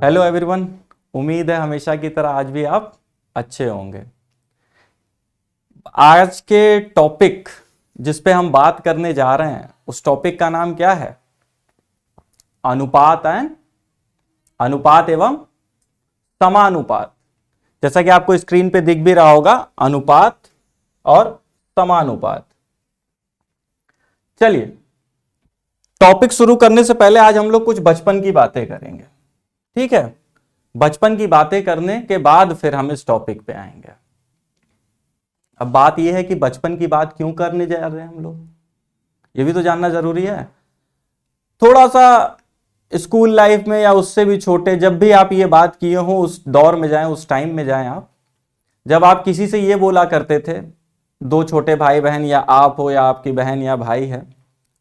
Hello everyone. उम्मीद है हमेशा की तरह आज भी आप अच्छे होंगे। आज के टॉपिक जिस पे हम बात करने जा रहे हैं उस टॉपिक का नाम क्या है? अनुपात एवं समानुपात। जैसा कि आपको स्क्रीन पे दिख भी रहा होगा, अनुपात और समानुपात। चलिए, टॉपिक शुरू करने से पहले आज हम लोग कुछ बचपन की बातें करेंगे, ठीक है? बचपन की बातें करने के बाद फिर हम इस टॉपिक पे आएंगे। अब बात यह है कि बचपन की बात क्यों करने जा रहे हैं हम लोग, ये भी तो जानना जरूरी है। थोड़ा सा स्कूल लाइफ में या उससे भी छोटे, जब भी आप ये बात किए हो उस दौर में जाएं, उस टाइम में जाएं आप, जब आप किसी से ये बोला करते थे, दो छोटे भाई बहन या आप हो या आपकी बहन या भाई है,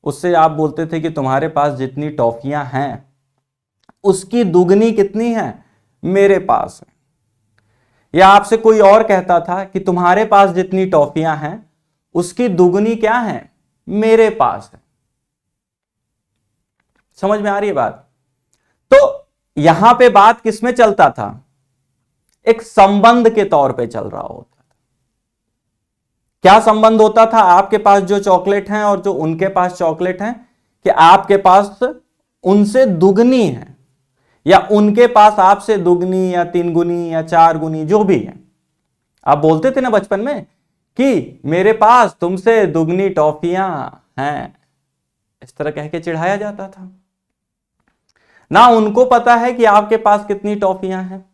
उससे आप बोलते थे कि तुम्हारे पास जितनी टॉफियां हैं उसकी दुगनी कितनी है मेरे पास है। या आपसे कोई और कहता था कि तुम्हारे पास जितनी टॉफियां हैं उसकी दुगनी क्या है मेरे पास है। समझ में आ रही है बात? तो यहां पे बात किसमें चलता था? एक संबंध के तौर पे चल रहा होता था। क्या संबंध होता था? आपके पास जो चॉकलेट हैं और जो उनके पास चॉकलेट हैं, कि आपके पास उनसे दुगनी है या उनके पास आपसे दुगनी या तीन गुनी या चार गुनी जो भी है। आप बोलते थे ना बचपन में कि मेरे पास तुमसे दुगनी टॉफियां हैं, इस तरह कह के चिढ़ाया जाता था ना। उनको पता है कि आपके पास कितनी टॉफियां हैं,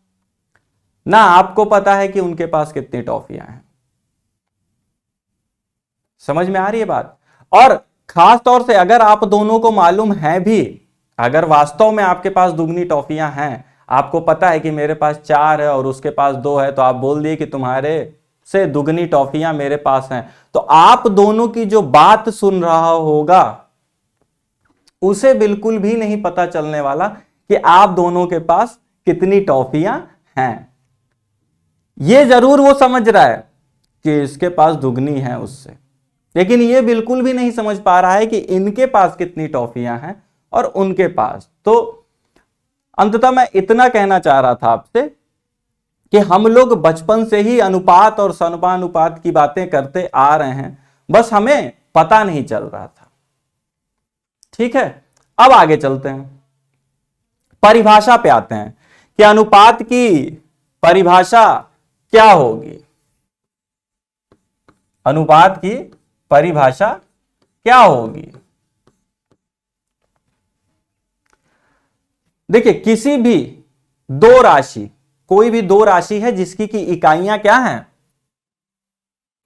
ना आपको पता है कि उनके पास कितनी टॉफियां हैं। समझ में आ रही है बात? और खास तौर से अगर आप दोनों को मालूम है भी, अगर वास्तव में आपके पास दुगनी टॉफियां हैं, आपको पता है कि मेरे पास 4 है और उसके पास 2 है, तो आप बोल दिए कि तुम्हारे से दुगनी टॉफियां मेरे पास हैं, तो आप दोनों की जो बात सुन रहा होगा उसे बिल्कुल भी नहीं पता चलने वाला कि आप दोनों के पास कितनी टॉफियां हैं। यह जरूर वो समझ रहा है कि इसके पास दुगनी है उससे, लेकिन यह बिल्कुल भी नहीं समझ पा रहा है कि इनके पास कितनी टॉफियां हैं और उनके पास। तो अंततः मैं इतना कहना चाह रहा था आपसे कि हम लोग बचपन से ही अनुपात और समानुपात की बातें करते आ रहे हैं, बस हमें पता नहीं चल रहा था। ठीक है, अब आगे चलते हैं, परिभाषा पे आते हैं कि अनुपात की परिभाषा क्या होगी। अनुपात की परिभाषा क्या होगी? देखिए, किसी भी दो राशि, कोई भी दो राशि है जिसकी की इकाइयां क्या हैं,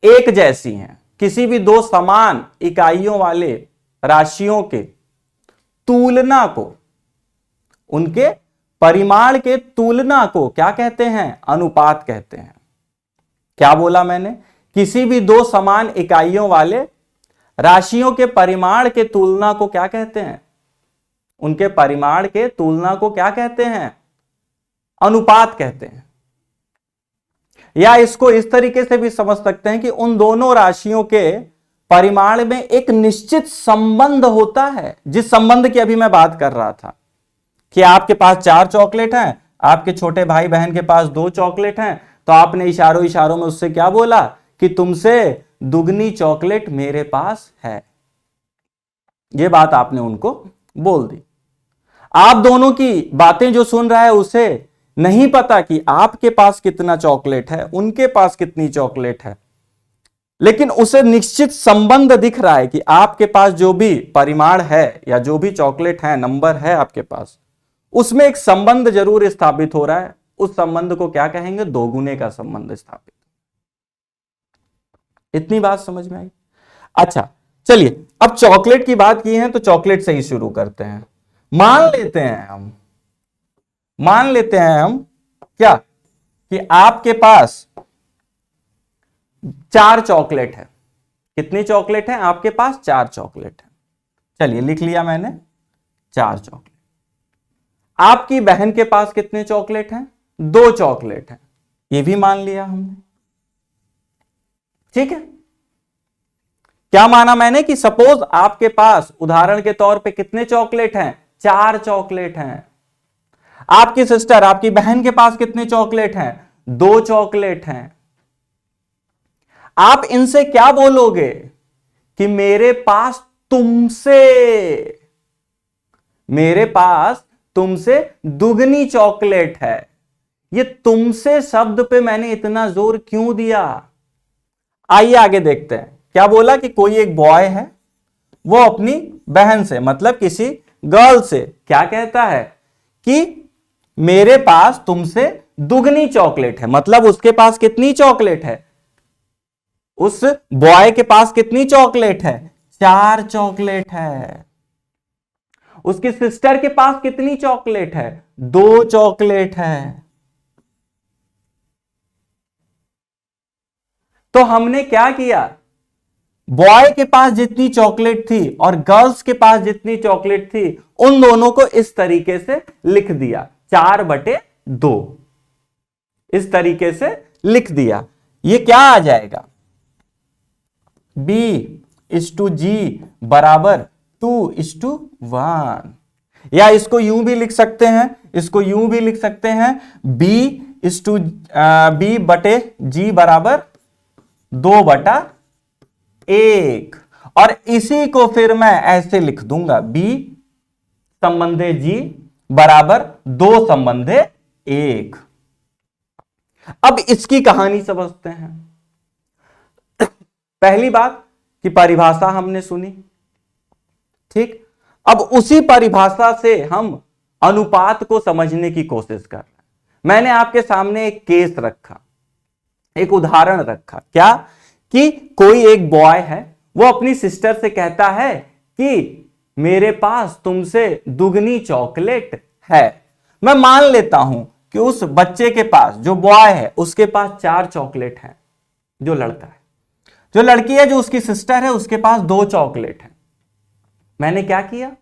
एक जैसी हैं, किसी भी दो समान इकाइयों वाले राशियों के तुलना को, उनके परिमाण के तुलना को क्या कहते हैं? अनुपात कहते हैं। क्या बोला मैंने? किसी भी दो समान इकाइयों वाले राशियों के परिमाण के तुलना को क्या कहते हैं? उनके परिमाण के तुलना को क्या कहते हैं? अनुपात कहते हैं। या इसको इस तरीके से भी समझ सकते हैं कि उन दोनों राशियों के परिमाण में एक निश्चित संबंध होता है, जिस संबंध की अभी मैं बात कर रहा था कि आपके पास 4 चॉकलेट हैं, आपके छोटे भाई बहन के पास 2 चॉकलेट हैं, तो आपने इशारों इशारों में उससे क्या बोला कि तुमसे दुगनी चॉकलेट मेरे पास है। यह बात आपने उनको बोल दी। आप दोनों की बातें जो सुन रहा है उसे नहीं पता कि आपके पास कितना चॉकलेट है, उनके पास कितनी चॉकलेट है, लेकिन उसे निश्चित संबंध दिख रहा है कि आपके पास जो भी परिमाण है या जो भी चॉकलेट है, नंबर है आपके पास, उसमें एक संबंध जरूर स्थापित हो रहा है। उस संबंध को क्या कहेंगे? दोगुने का संबंध स्थापित। इतनी बात समझ में आई? अच्छा, चलिए, अब चॉकलेट की बात की है तो चॉकलेट से ही शुरू करते हैं। मान लेते हैं हम क्या कि आपके पास 4 चॉकलेट है। कितनी चॉकलेट है आपके पास? 4 चॉकलेट है। चलिए, लिख लिया मैंने 4 चॉकलेट। आपकी बहन के पास कितने चॉकलेट हैं? 2 चॉकलेट हैं। ये भी मान लिया हमने। ठीक है, क्या माना मैंने कि सपोज आपके पास उदाहरण के तौर पे कितने चॉकलेट हैं? 4 चॉकलेट हैं। आपकी सिस्टर, आपकी बहन के पास कितने चॉकलेट हैं? 2 चॉकलेट हैं। आप इनसे क्या बोलोगे कि मेरे पास तुमसे दुगनी चॉकलेट है। ये तुमसे शब्द पे मैंने इतना जोर क्यों दिया? आइए आगे देखते हैं। क्या बोला कि कोई एक बॉय है, वो अपनी बहन से, मतलब किसी गर्ल से क्या कहता है कि मेरे पास तुमसे दुगनी चॉकलेट है। मतलब उसके पास कितनी चॉकलेट है? उस बॉय के पास कितनी चॉकलेट है? 4 चॉकलेट है। उसकी सिस्टर के पास कितनी चॉकलेट है? 2 चॉकलेट है। तो हमने क्या किया? बॉय के पास जितनी चॉकलेट थी और गर्ल्स के पास जितनी चॉकलेट थी, उन दोनों को इस तरीके से लिख दिया, 4/2 इस तरीके से लिख दिया। ये क्या आ जाएगा? B/G बराबर 2:1। या इसको यूं भी लिख सकते हैं, इसको यूं भी लिख सकते हैं, B/G बराबर 2/1। और इसी को फिर मैं ऐसे लिख दूंगा, B संबंधे G बराबर 2/1। अब इसकी कहानी समझते हैं। पहली बात कि परिभाषा हमने सुनी, ठीक। अब उसी परिभाषा से हम अनुपात को समझने की कोशिश कर रहे हैं। मैंने आपके सामने एक केस रखा, एक उदाहरण रखा, क्या कि कोई एक बॉय है, वो अपनी सिस्टर से कहता है कि मेरे पास तुमसे दुगनी चॉकलेट है। मैं मान लेता हूं कि उस बच्चे के पास, जो बॉय है, उसके पास 4 चॉकलेट है। जो लड़का है, जो लड़की है, जो उसकी सिस्टर है, उसके पास 2 चॉकलेट है। मैंने क्या किया?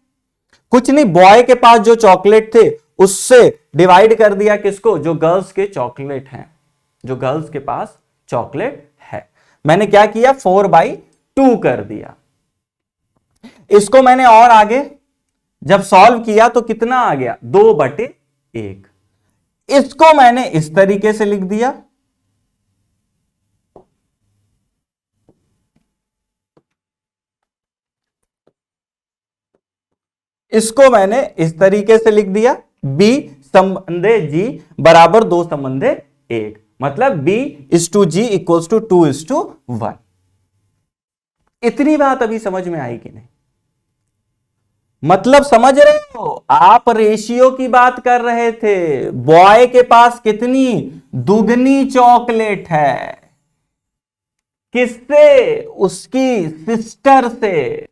कुछ नहीं, बॉय के पास जो चॉकलेट थे उससे डिवाइड कर दिया, किसको? जो गर्ल्स के चॉकलेट हैं, जो गर्ल्स के पास चॉकलेट है। मैंने क्या किया? 4/2 कर दिया। इसको मैंने और आगे जब सॉल्व किया तो कितना आ गया? 2/1। इसको मैंने इस तरीके से लिख दिया, इसको मैंने इस तरीके से लिख दिया, B संबंधे G बराबर 2/1। मतलब B/G इक्वल्स टू 2:1। इतनी बात अभी समझ में आई कि नहीं? मतलब समझ रहे हो? आप रेशियो की बात कर रहे थे। बॉय के पास कितनी दुगनी चॉकलेट है? किससे? उसकी सिस्टर से।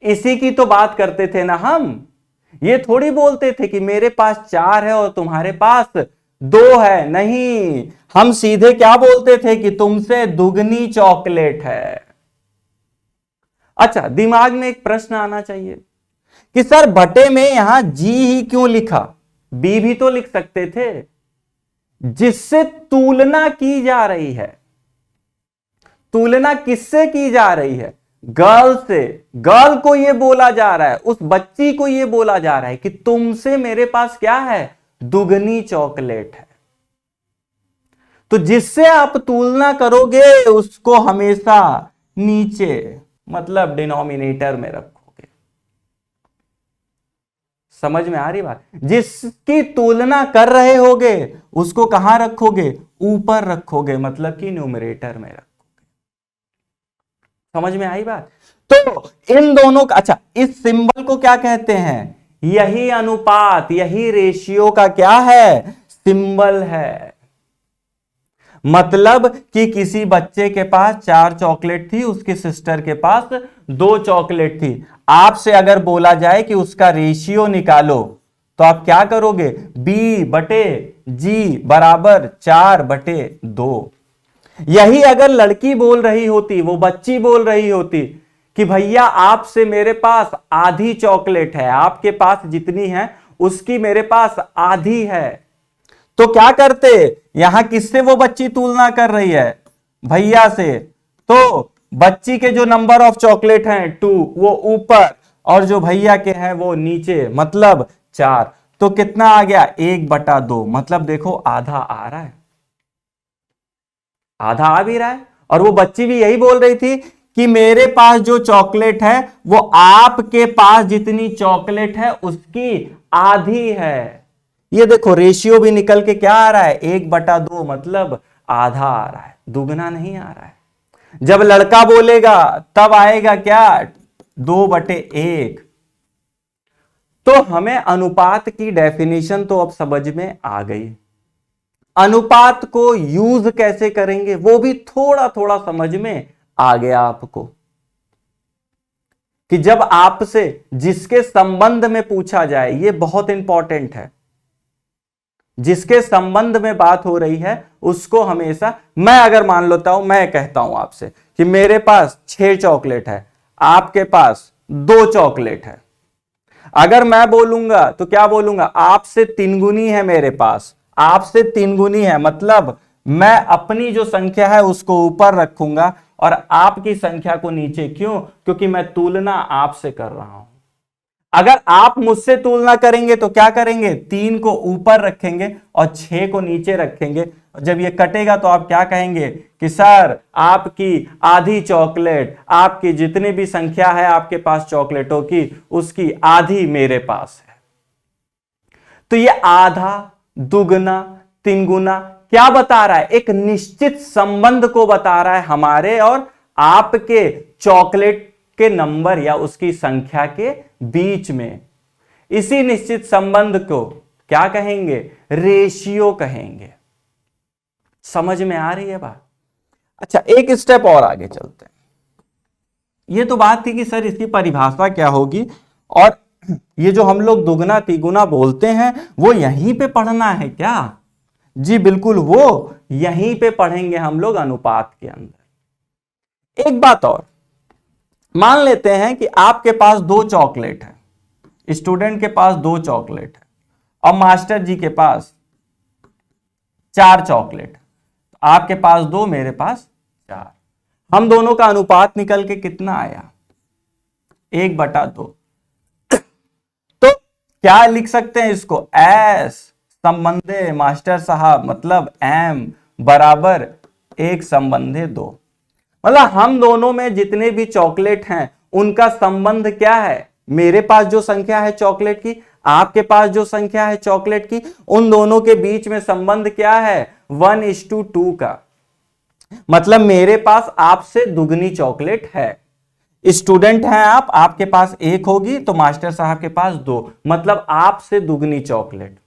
इसी की तो बात करते थे ना हम। ये थोड़ी बोलते थे कि मेरे पास 4 है और तुम्हारे पास 2 है। नहीं, हम सीधे क्या बोलते थे कि तुमसे दुगनी चॉकलेट है। अच्छा, दिमाग में एक प्रश्न आना चाहिए कि सर बटे में यहां जी ही क्यों लिखा? बी भी तो लिख सकते थे। जिससे तुलना की जा रही है, तुलना किससे की जा रही है? गर्ल से। गर्ल को यह बोला जा रहा है, उस बच्ची को यह बोला जा रहा है कि तुमसे मेरे पास क्या है? दुगनी चॉकलेट है। तो जिससे आप तुलना करोगे उसको हमेशा नीचे, मतलब डिनोमिनेटर में रखोगे। समझ में आ रही बात? जिसकी तुलना कर रहे होगे उसको कहां रखोगे? ऊपर रखोगे, मतलब कि न्यूमरेटर में रखोगे। समझ में आई बात? तो इन दोनों का, अच्छा, इस सिंबल को क्या कहते हैं? यही अनुपात, यही रेशियो का क्या है? सिंबल है। मतलब कि किसी बच्चे के पास 4 चॉकलेट थी, उसकी सिस्टर के पास 2 चॉकलेट थी। आपसे अगर बोला जाए कि उसका रेशियो निकालो, तो आप क्या करोगे? B/G बराबर 4/2। यही अगर लड़की बोल रही होती, वो बच्ची बोल रही होती कि भैया आपसे मेरे पास आधी चॉकलेट है, आपके पास जितनी है उसकी मेरे पास आधी है, तो क्या करते? यहां किससे वो बच्ची तुलना कर रही है? भैया से। तो बच्ची के जो नंबर ऑफ चॉकलेट हैं 2, वो ऊपर, और जो भैया के हैं वो नीचे, मतलब 4, तो कितना आ गया 1/2, मतलब देखो आधा आ रहा है, आधा आ भी रहा है। और वो बच्ची भी यही बोल रही थी कि मेरे पास जो चॉकलेट है वो आपके पास जितनी चॉकलेट है उसकी आधी है। ये देखो रेशियो भी निकल के क्या आ रहा है 1/2, मतलब आधा आ रहा है, दुगना नहीं आ रहा है। जब लड़का बोलेगा तब आएगा क्या 2/1। तो हमें अनुपात की डेफिनेशन तो अब समझ में आ गई, अनुपात को यूज कैसे करेंगे वो भी थोड़ा थोड़ा समझ में आ गया आपको, कि जब आपसे जिसके संबंध में पूछा जाए, ये बहुत इंपॉर्टेंट है, जिसके संबंध में बात हो रही है उसको हमेशा, मैं अगर मान लेता हूं, मैं कहता हूं आपसे कि मेरे पास 6 चॉकलेट है, आपके पास 2 चॉकलेट है, अगर मैं बोलूंगा तो क्या बोलूंगा, आपसे 3 गुनी है मेरे पास, आपसे 3 गुनी है, मतलब मैं अपनी जो संख्या है उसको ऊपर रखूंगा और आपकी संख्या को नीचे। क्यों? क्योंकि मैं तुलना आपसे कर रहा हूं। अगर आप मुझसे तुलना करेंगे तो क्या करेंगे, 3 को ऊपर रखेंगे और 6 को नीचे रखेंगे। जब ये कटेगा तो आप क्या कहेंगे कि सर आपकी आधी चॉकलेट, आपकी जितनी भी संख्या है आपके पास चॉकलेटों की, उसकी आधी मेरे पास है। तो ये आधा, दुगना, 3 गुना क्या बता रहा है, एक निश्चित संबंध को बता रहा है हमारे और आपके चॉकलेट के नंबर या उसकी संख्या के बीच में। इसी निश्चित संबंध को क्या कहेंगे, रेशियो कहेंगे। समझ में आ रही है बात? अच्छा, एक स्टेप और आगे चलते हैं। ये तो बात थी कि सर इसकी परिभाषा क्या होगी, और ये जो हम लोग दुगना तिगुना बोलते हैं वो यहीं पे पढ़ना है क्या? जी बिल्कुल, वो यहीं पे पढ़ेंगे हम लोग अनुपात के अंदर। एक बात और, मान लेते हैं कि आपके पास 2 चॉकलेट है, स्टूडेंट के पास 2 चॉकलेट है और मास्टर जी के पास 4 चॉकलेट, आपके पास 2 मेरे पास 4, हम दोनों का अनुपात निकल के कितना आया 1/2। तो क्या लिख सकते हैं इसको, एस संबंधे मास्टर साहब, मतलब m बराबर 1 संबंधे 2, मतलब हम दोनों में जितने भी चॉकलेट हैं उनका संबंध क्या है, मेरे पास जो संख्या है चॉकलेट की, आपके पास जो संख्या है चॉकलेट की, उन दोनों के बीच में संबंध क्या है 1:2 का। मतलब मेरे पास आपसे दुगनी चॉकलेट है, स्टूडेंट हैं आप, आपके पास 1 होगी तो मास्टर साहब के पास 2, मतलब आपसे दुगनी चॉकलेट।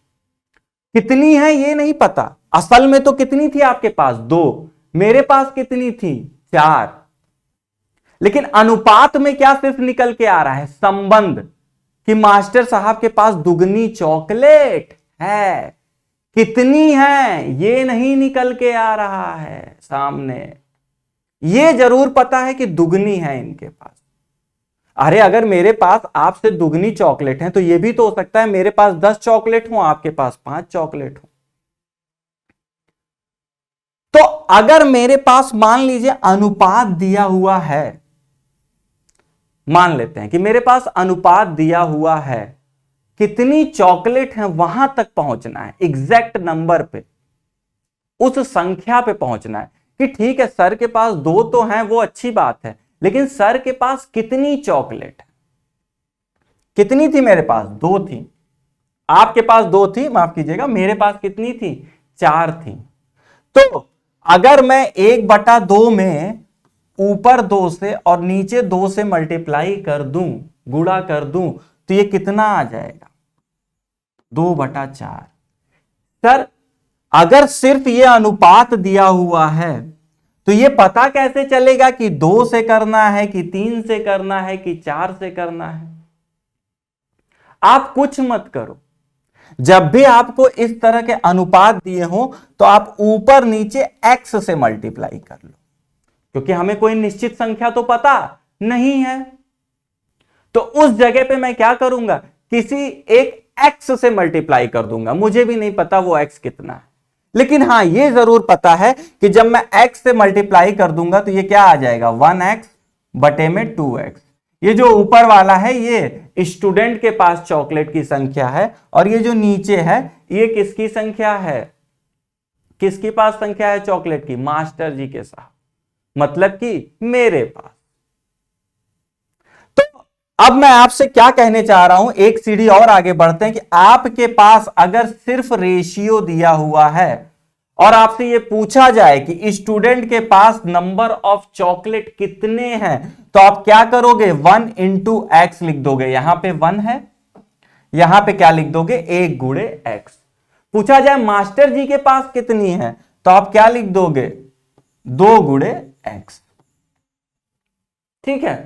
कितनी है ये नहीं पता, असल में तो कितनी थी आपके पास 2, मेरे पास कितनी थी 4, लेकिन अनुपात में क्या सिर्फ निकल के आ रहा है संबंध, कि मास्टर साहब के पास दुगनी चॉकलेट है। कितनी है ये नहीं निकल के आ रहा है सामने, ये जरूर पता है कि दुगनी है इनके पास। अरे अगर मेरे पास आपसे दुगनी चॉकलेट है तो ये भी तो हो सकता है मेरे पास 10 चॉकलेट हो, आपके पास 5 चॉकलेट हो। तो अगर मेरे पास मान लीजिए अनुपात दिया हुआ है, मान लेते हैं कि मेरे पास अनुपात दिया हुआ है, कितनी चॉकलेट है वहां तक पहुंचना है, एग्जैक्ट नंबर पे, उस संख्या पे पहुंचना है कि ठीक है सर के पास 2 तो हैं, वो अच्छी बात है, लेकिन सर के पास कितनी चॉकलेट है, कितनी थी मेरे पास 2 थी, आपके पास 2 थी, माफ कीजिएगा, मेरे पास कितनी थी 4 थी। तो अगर मैं 1/2 में ऊपर 2 से और नीचे 2 से मल्टीप्लाई कर दूं, गुणा कर दूं, तो ये कितना आ जाएगा 2/4। सर अगर सिर्फ ये अनुपात दिया हुआ है तो ये पता कैसे चलेगा कि 2 से करना है कि 3 से करना है कि 4 से करना है? आप कुछ मत करो, जब भी आपको इस तरह के अनुपात दिए हो तो आप ऊपर नीचे x से मल्टीप्लाई कर लो, क्योंकि हमें कोई निश्चित संख्या तो पता नहीं है। तो उस जगह पे मैं क्या करूंगा, किसी एक x से मल्टीप्लाई कर दूंगा, मुझे भी नहीं पता वो x कितना है, लेकिन हां ये जरूर पता है कि जब मैं x से मल्टीप्लाई कर दूंगा तो ये क्या आ जाएगा 1x बटे में 2x, ये जो ऊपर वाला है ये स्टूडेंट के पास चॉकलेट की संख्या है, और ये जो नीचे है ये किसकी संख्या है, किसके पास संख्या है चॉकलेट की, मास्टर जी के साथ, मतलब कि मेरे पास। तो अब मैं आपसे क्या कहने चाह रहा हूं, एक सीढ़ी और आगे बढ़ते हैं कि आपके पास अगर सिर्फ रेशियो दिया हुआ है और आपसे ये पूछा जाए कि स्टूडेंट के पास नंबर ऑफ चॉकलेट कितने हैं, तो आप क्या करोगे, 1 इंटू एक्स लिख दोगे। यहां पे 1 है, यहां पे क्या लिख दोगे, 1 गुणे एक्स। पूछा जाए मास्टर जी के पास कितनी है, तो आप क्या लिख दोगे, 2 गुणे एक्स। ठीक है,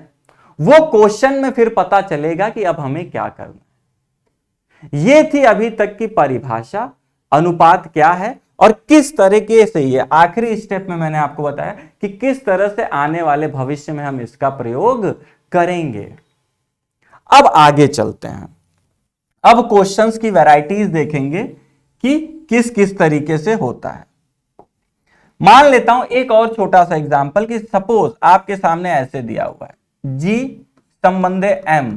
वो क्वेश्चन में फिर पता चलेगा कि अब हमें क्या करना है। ये थी अभी तक की परिभाषा, अनुपात क्या है और किस तरीके से, ये आखिरी स्टेप में मैंने आपको बताया कि किस तरह से आने वाले भविष्य में हम इसका प्रयोग करेंगे। अब आगे चलते हैं, अब क्वेश्चंस की वैरायटीज देखेंगे कि किस किस तरीके से होता है। मान लेता हूं एक और छोटा सा एग्जांपल कि सपोज आपके सामने ऐसे दिया हुआ है, G संबंधे M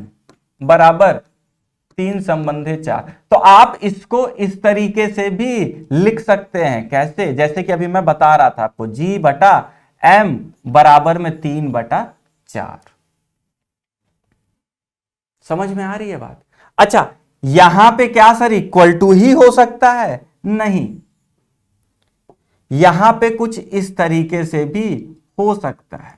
बराबर 3 संबंधे 4। तो आप इसको इस तरीके से भी लिख सकते हैं, कैसे, जैसे कि अभी मैं बता रहा था आपको, G बटा M बराबर में 3 बटा 4। समझ में आ रही है बात। अच्छा, यहां पे क्या सर इक्वल टू ही हो सकता है, नहीं, यहां पे कुछ इस तरीके से भी हो सकता है।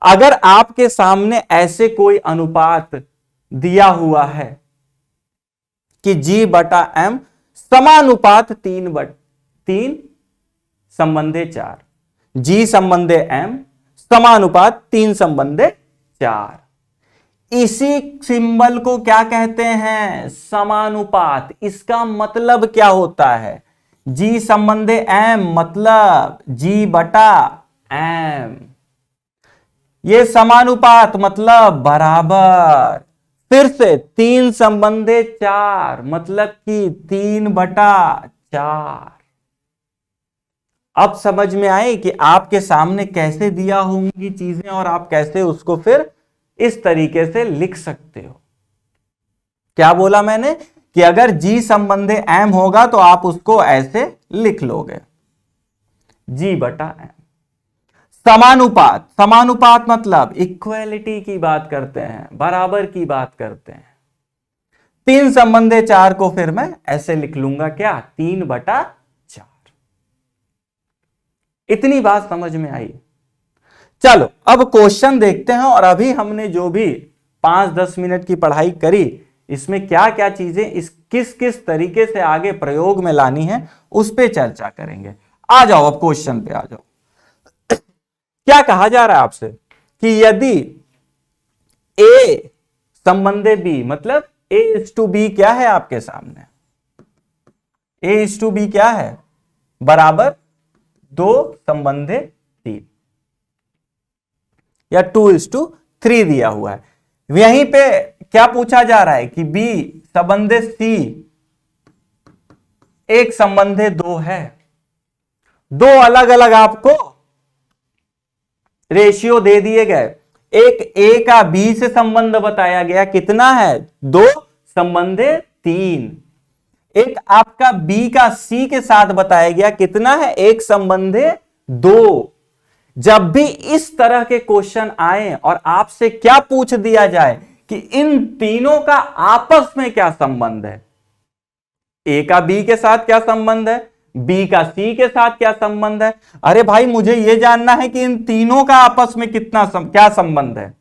अगर आपके सामने ऐसे कोई अनुपात दिया हुआ है कि G बटा M समानुपात 3 संबंधे 4, G संबंधे M समानुपात 3 संबंधे 4, इसी सिंबल को क्या कहते हैं, समानुपात। इसका मतलब क्या होता है, G संबंधे M मतलब G बटा M, ये समानुपात मतलब बराबर, फिर से 3 संबंधे 4 मतलब कि 3 बटा 4। अब समझ में आए कि आपके सामने कैसे दिया होंगी चीजें और आप कैसे उसको फिर इस तरीके से लिख सकते हो। क्या बोला मैंने कि अगर G संबंधे M होगा तो आप उसको ऐसे लिख लोगे, G बटा M। समानुपात, समानुपात मतलब इक्वालिटी की बात करते हैं, बराबर की बात करते हैं। 3 संबंधे 4 को फिर मैं ऐसे लिख लूंगा, क्या, 3 बटा 4। इतनी बात समझ में आई। चलो अब क्वेश्चन देखते हैं, और अभी हमने जो भी 5-10 मिनट की पढ़ाई करी, इसमें क्या क्या चीजें इस किस किस तरीके से आगे प्रयोग में लानी है उस पे चर्चा करेंगे। आ जाओ अब क्वेश्चन पे आ जाओ। क्या कहा जा रहा है आपसे कि यदि A संबंधे B, मतलब A:B क्या है आपके सामने, A:B क्या है, बराबर 2 संबंधे 3 या 2:3 दिया हुआ है। यहीं पे क्या पूछा जा रहा है कि B संबंधे C 1 संबंधे 2 है। दो अलग अलग आपको रेशियो दे दिए गए, एक A का B से संबंध बताया गया, कितना है, 2 संबंधे 3। एक आपका B का C के साथ बताया गया, कितना है, 1 संबंधे 2। जब भी इस तरह के क्वेश्चन आए और आपसे क्या पूछ दिया जाए कि इन तीनों का आपस में क्या संबंध है, A का B के साथ क्या संबंध है, B का C के साथ क्या संबंध है, अरे भाई मुझे यह जानना है कि इन तीनों का आपस में क्या संबंध है,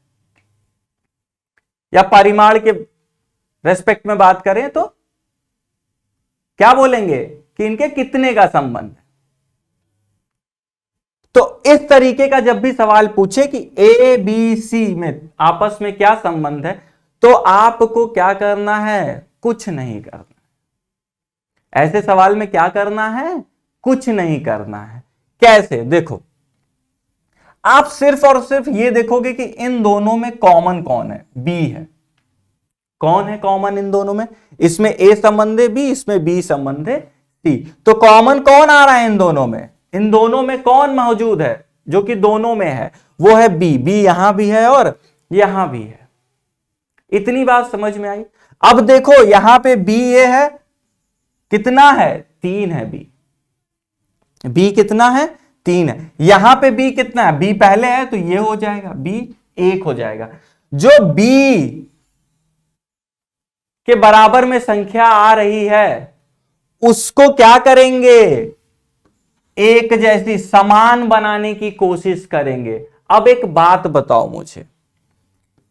या परिमाण के रेस्पेक्ट में बात करें तो क्या बोलेंगे कि इनके कितने का संबंध है। तो इस तरीके का जब भी सवाल पूछे कि A B C में आपस में क्या संबंध है, तो आपको क्या करना है, कुछ नहीं करना। ऐसे सवाल में क्या करना है, कुछ नहीं करना है। कैसे, देखो आप सिर्फ और सिर्फ ये देखोगे कि इन दोनों में कॉमन कौन है, B है। कौन है कॉमन इन दोनों में, इसमें A संबंधे B, इसमें B संबंधे C। तो कॉमन कौन आ रहा है इन दोनों में, कौन मौजूद है जो कि दोनों में है, वो है B। B यहां भी है और यहां भी है। इतनी बात समझ में आई। अब देखो यहां पे बी ए है, कितना है 3 है बी कितना है 3 है। यहां पे बी कितना है, बी पहले है तो ये हो जाएगा बी 1 हो जाएगा। जो बी के बराबर में संख्या आ रही है उसको क्या करेंगे, एक जैसी समान बनाने की कोशिश करेंगे। अब एक बात बताओ मुझे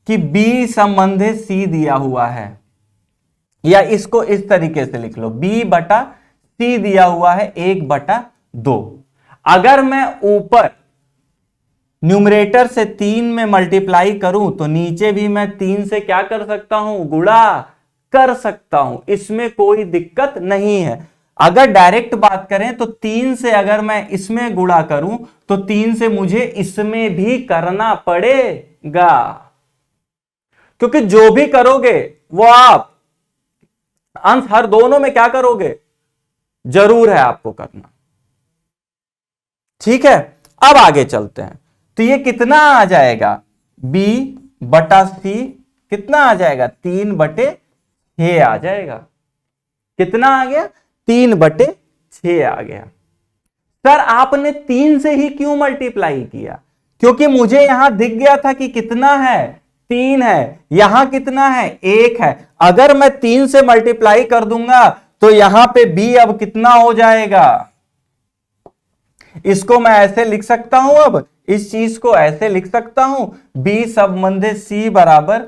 कि B संबंधित C दिया हुआ है, या इसको इस तरीके से लिख लो B बटा C दिया हुआ है 1/2। अगर मैं ऊपर न्यूमरेटर से 3 में मल्टीप्लाई करूं तो नीचे भी मैं 3 से क्या कर सकता हूं, गुणा कर सकता हूं, इसमें कोई दिक्कत नहीं है। अगर डायरेक्ट बात करें तो 3 से अगर मैं इसमें गुणा करूं तो 3 से मुझे इसमें भी करना पड़ेगा, क्योंकि जो भी करोगे वो आप अंश हर दोनों में क्या करोगे, जरूर है आपको करना। ठीक है, अब आगे चलते हैं। तो ये कितना आ जाएगा, B बटा C कितना आ जाएगा, 3/6 आ जाएगा। कितना आ गया, 3/6 आ गया। सर आपने 3 से ही क्यों मल्टीप्लाई किया, क्योंकि मुझे यहां दिख गया था कि कितना है 3 है, यहां कितना है 1 है। अगर मैं 3 से मल्टीप्लाई कर दूंगा तो यहां पे B अब कितना हो जाएगा, इसको मैं ऐसे लिख सकता हूं, अब इस चीज को ऐसे लिख सकता हूं B संबंधित C बराबर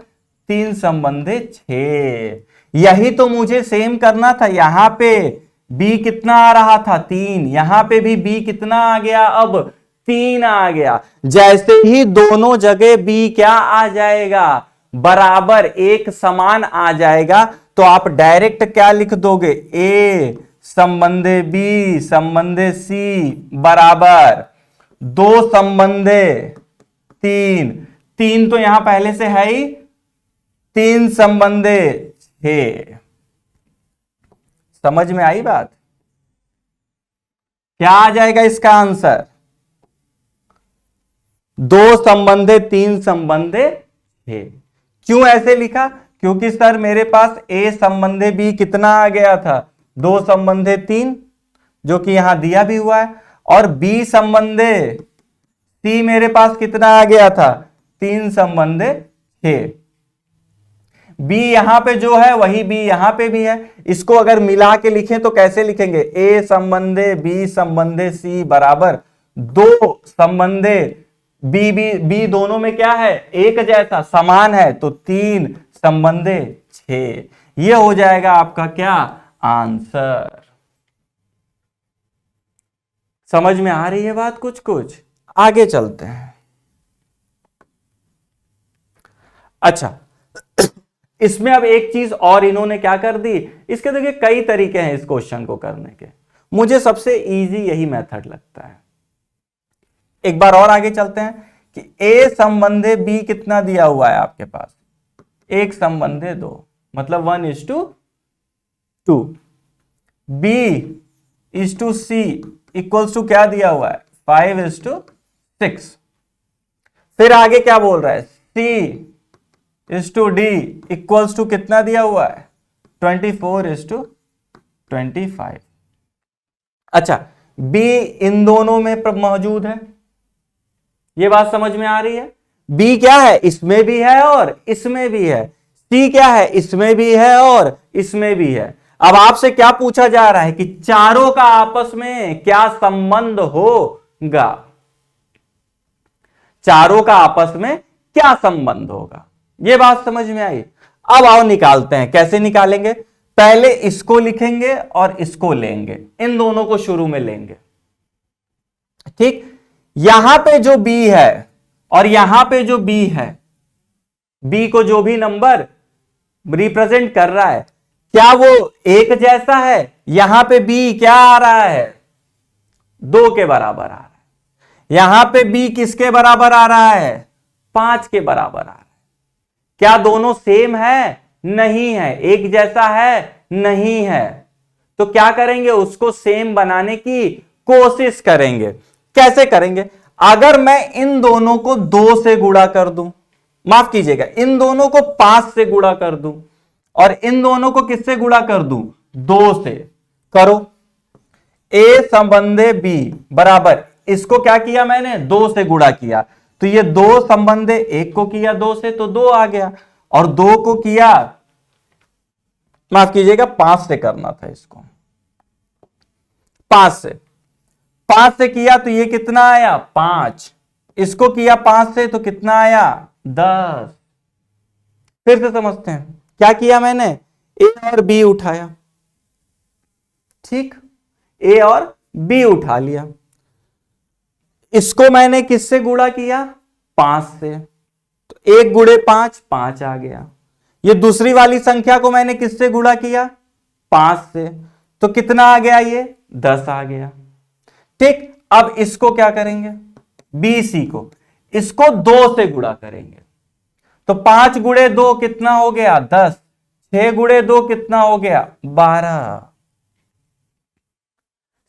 3 संबंधित 6। यही तो मुझे सेम करना था। यहां पे B कितना आ रहा था 3, यहां पे भी B कितना आ गया, अब 3 आ गया। जैसे ही दोनों जगह B क्या आ जाएगा, बराबर एक समान आ जाएगा, तो आप डायरेक्ट क्या लिख दोगे, A संबंधे B संबंधे C बराबर 2 संबंधे 3, 3 तो यहां पहले से है ही, 3 संबंधे 6। समझ में आई बात, क्या आ जाएगा इसका आंसर, 2 संबंधे 3 संबंधे 6। क्यों ऐसे लिखा, क्योंकि सर मेरे पास A संबंधे B कितना आ गया था, 2 संबंधे 3, जो कि यहां दिया भी हुआ है, और B संबंधे C मेरे पास कितना आ गया था, 3 संबंधे 6। B यहां पे जो है वही B यहां पे भी है। इसको अगर मिला के लिखें तो कैसे लिखेंगे, A संबंधे B संबंधे C बराबर 2 संबंधे B दोनों में क्या है, एक जैसा समान है, तो 3 संबंधे 6। ये हो जाएगा आपका क्या आंसर। समझ में आ रही है बात, कुछ कुछ आगे चलते हैं। अच्छा इसमें अब एक चीज और इन्होंने क्या कर दी, इसके देखिए कई तरीके हैं इस क्वेश्चन को करने के, मुझे सबसे इजी यही मेथड लगता है। एक बार और आगे चलते हैं कि A संबंधे B कितना दिया हुआ है आपके पास, 1 संबंधे 2, मतलब 1:2। B is to C equals to क्या दिया हुआ है, 5:6। फिर आगे क्या बोल रहा है, C is to D equals to कितना दिया हुआ है, 24:25। अच्छा B इन दोनों में मौजूद है, ये बात समझ में आ रही है। B क्या है, इसमें भी है और इसमें भी है। C क्या है, इसमें भी है और इसमें भी है। अब आपसे क्या पूछा जा रहा है कि चारों का आपस में क्या संबंध होगा, चारों का आपस में क्या संबंध होगा, ये बात समझ में आई। अब आओ निकालते हैं, कैसे निकालेंगे, पहले इसको लिखेंगे और इसको लेंगे, इन दोनों को शुरू में लेंगे। ठीक, यहां पे जो B है और यहां पे जो B है, B को जो भी नंबर रिप्रेजेंट कर रहा है क्या वो एक जैसा है, यहां पे B क्या आ रहा है, 2 के बराबर आ रहा है, यहां पे B किसके बराबर आ रहा है, 5 के बराबर आ रहा है। क्या दोनों सेम है, नहीं है, एक जैसा है, नहीं है, तो क्या करेंगे, उसको सेम बनाने की कोशिश करेंगे। कैसे करेंगे, अगर मैं इन दोनों को 2 से गुणा कर दूं, माफ कीजिएगा, इन दोनों को 5 से गुणा कर दूं और इन दोनों को किससे गुणा कर दूं, 2 से। करो, ए संबंधे बी बराबर, इसको क्या किया मैंने, 2 से गुणा किया, तो ये 2 संबंधे 1 को किया 2 से तो 2 आ गया, और 2 को किया, माफ कीजिएगा 5 से करना था इसको, 5 से किया तो ये कितना आया 5, इसको किया 5 से तो कितना आया 10। फिर से समझते हैं, क्या किया मैंने, ए और बी उठाया, ठीक, ए और बी उठा लिया, इसको मैंने किससे गुणा किया, 5 से, तो 1 गुणे 5, 5 आ गया। ये दूसरी वाली संख्या को मैंने किससे गुणा किया, 5 से, तो कितना आ गया, ये 10 आ गया। ठीक, अब इसको क्या करेंगे, बी सी को, इसको 2 से गुणा करेंगे, तो 5 गुणे 2 कितना हो गया 10, 6 गुणे 2 कितना हो गया 12।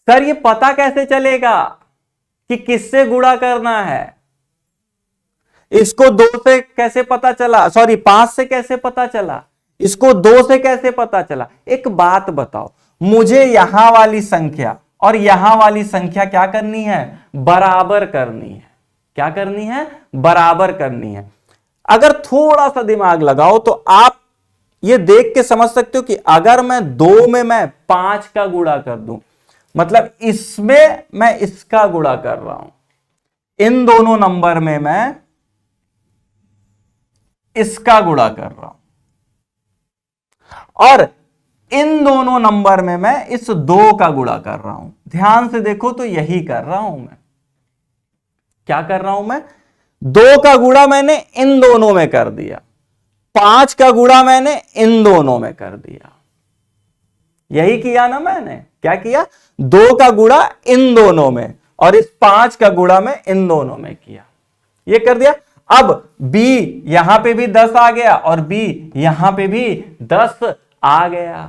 सर ये पता कैसे चलेगा कि किससे गुणा करना है, इसको 2 से कैसे पता चला, सॉरी 5 से कैसे पता चला, इसको 2 से कैसे पता चला। एक बात बताओ, मुझे यहां वाली संख्या और यहां वाली संख्या क्या करनी है, बराबर करनी है। क्या करनी है, बराबर करनी है। अगर थोड़ा सा दिमाग लगाओ तो आप ये देख के समझ सकते हो कि अगर मैं 2 में मैं 5 का गुणा कर दूं, मतलब इसमें मैं इसका गुणा कर रहा हूं, इन दोनों नंबर में मैं इसका गुणा कर रहा हूं, और इन दोनों नंबर में मैं इस 2 का गुणा कर रहा हूं। ध्यान से देखो तो यही कर रहा हूं मैं, क्या कर रहा हूं मैं, 2 का गुणा मैंने इन दोनों में कर दिया, 5 का गुणा मैंने इन दोनों में कर दिया, यही किया ना मैंने, क्या किया, 2 का गुणा इन दोनों में और इस 5 का गुणा मैं इन दोनों में किया, ये कर दिया। अब b यहां पे भी 10 आ गया और b यहां पे भी 10 आ गया।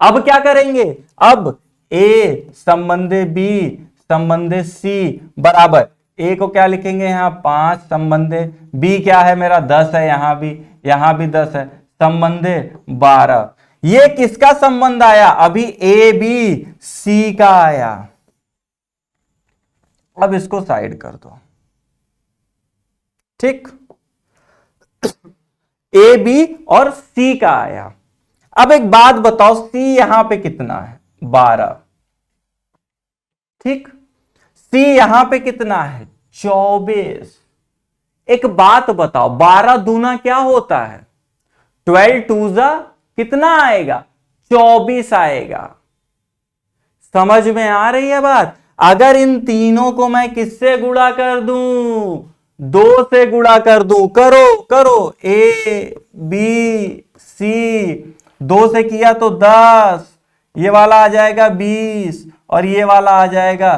अब क्या करेंगे, अब a संबंधे b संबंधे c बराबर, a को क्या लिखेंगे यहां 5 संबंधे, b क्या है मेरा 10 है, यहां भी 10 है, संबंधे 12। ये किसका संबंध आया, अभी a b c का आया। अब इसको साइड कर दो, ठीक, ए बी और सी का आया। अब एक बात बताओ, सी यहां पे कितना है 12, ठीक, सी यहां पे कितना है 24। एक बात बताओ, 12 दूना क्या होता है, 12 टूजा कितना आएगा 24 आएगा। समझ में आ रही है बात। अगर इन तीनों को मैं किससे गुणा कर दूं, 2 से गुणा कर दूं, करो करो, ए बी सी 2 से किया तो 10, ये वाला आ जाएगा 20 और ये वाला आ जाएगा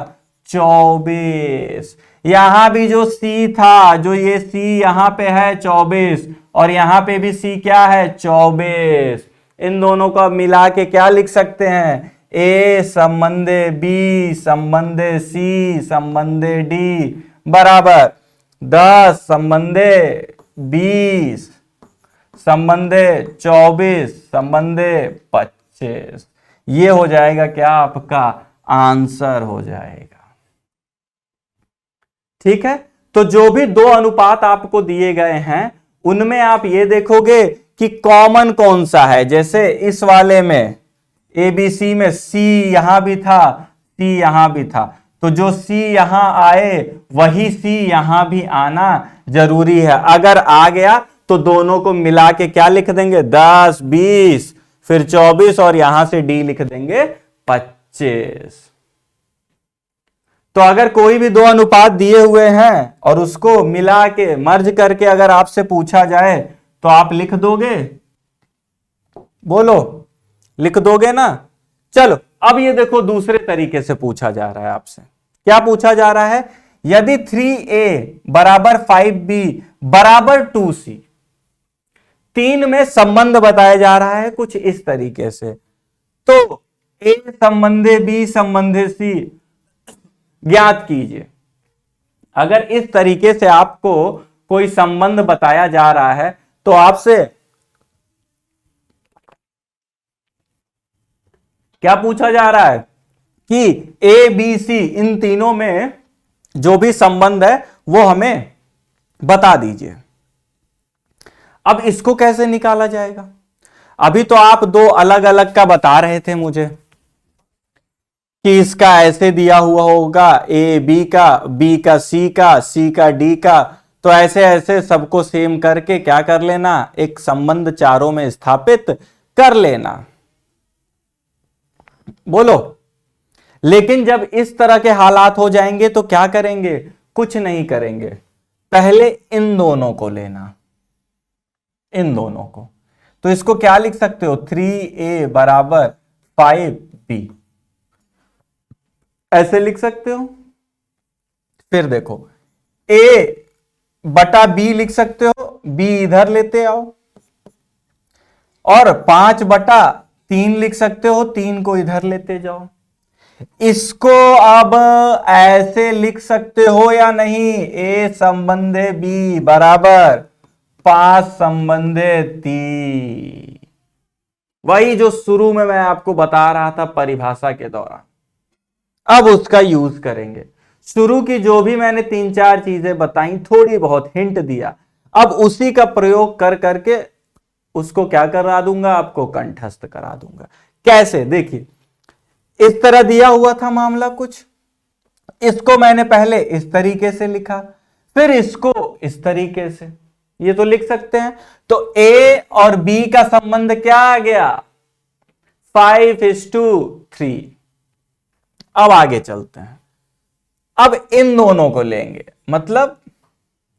24। यहां भी जो सी था, जो ये सी यहां पे है 24 और यहां पे भी सी क्या है 24। इन दोनों को मिला के क्या लिख सकते हैं, ए संबंधे बी संबंधे सी संबंधे डी बराबर 10 संबंधे 20 संबंधे 24 संबंधे 25। ये हो जाएगा क्या, आपका आंसर हो जाएगा। ठीक है, तो जो भी 2 अनुपात आपको दिए गए हैं उनमें आप ये देखोगे कि कॉमन कौन सा है। जैसे इस वाले में एबीसी में सी यहां भी था, सी यहां भी था, तो जो सी यहां आए वही सी यहां भी आना जरूरी है। अगर आ गया तो दोनों को मिला के क्या लिख देंगे 10 20 फिर 24 और यहां से डी लिख देंगे 25। तो अगर कोई भी 2 अनुपात दिए हुए हैं और उसको मिला के मर्ज करके अगर आपसे पूछा जाए तो आप लिख दोगे, बोलो लिख दोगे ना। चलो अब ये देखो दूसरे तरीके से पूछा जा रहा है आपसे। क्या पूछा जा रहा है, यदि 3a बराबर 5b बराबर 2c, 3 में संबंध बताया जा रहा है कुछ इस तरीके से। तो a संबंधे b संबंधे c ज्ञात कीजिए। अगर इस तरीके से आपको कोई संबंध बताया जा रहा है तो आपसे क्या पूछा जा रहा है कि ए बी सी इन तीनों में जो भी संबंध है वो हमें बता दीजिए। अब इसको कैसे निकाला जाएगा? अभी तो आप दो अलग अलग का बता रहे थे मुझे कि इसका ऐसे दिया हुआ होगा, ए बी का, बी का सी का, सी का डी का, तो ऐसे ऐसे सबको सेम करके क्या कर लेना, एक संबंध चारों में स्थापित कर लेना। बोलो। लेकिन जब इस तरह के हालात हो जाएंगे तो क्या करेंगे? कुछ नहीं करेंगे, पहले इन दोनों को लेना, इन दोनों को। तो इसको क्या लिख सकते हो? 3a बराबर 5b, ऐसे लिख सकते हो। फिर देखो a बटा b लिख सकते हो, b इधर लेते आओ, और 5/3 लिख सकते हो, 3 को इधर लेते जाओ। इसको अब ऐसे लिख सकते हो या नहीं? a संबंधे b बराबर 5 संबंधे 3। वही जो शुरू में मैं आपको बता रहा था परिभाषा के दौरान, अब उसका यूज करेंगे। शुरू की जो भी मैंने 3-4 चीजें बताई, थोड़ी बहुत हिंट दिया, अब उसी का प्रयोग कर करके उसको क्या करा दूंगा, आपको कंठस्थ करा दूंगा। कैसे? देखिए, इस तरह दिया हुआ था मामला कुछ, इसको मैंने पहले इस तरीके से लिखा, फिर इसको इस तरीके से, ये तो लिख सकते हैं। तो A और B का संबंध क्या आ गया? 5:3। अब आगे चलते हैं। अब इन दोनों को लेंगे, मतलब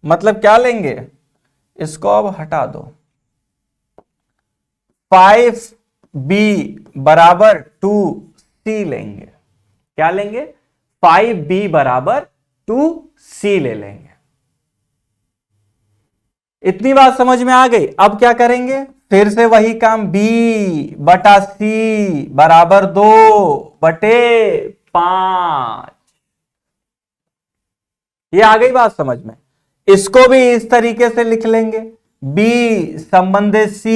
क्या लेंगे? इसको अब हटा दो। 5b बराबर 2c लेंगे। क्या लेंगे? 5b बराबर 2c ले लेंगे। इतनी बात समझ में आ गई? अब क्या करेंगे? फिर से वही काम, b बटा c बराबर 2/5। ये आ गई बात समझ में? इसको भी इस तरीके से लिख लेंगे, b संबंधे c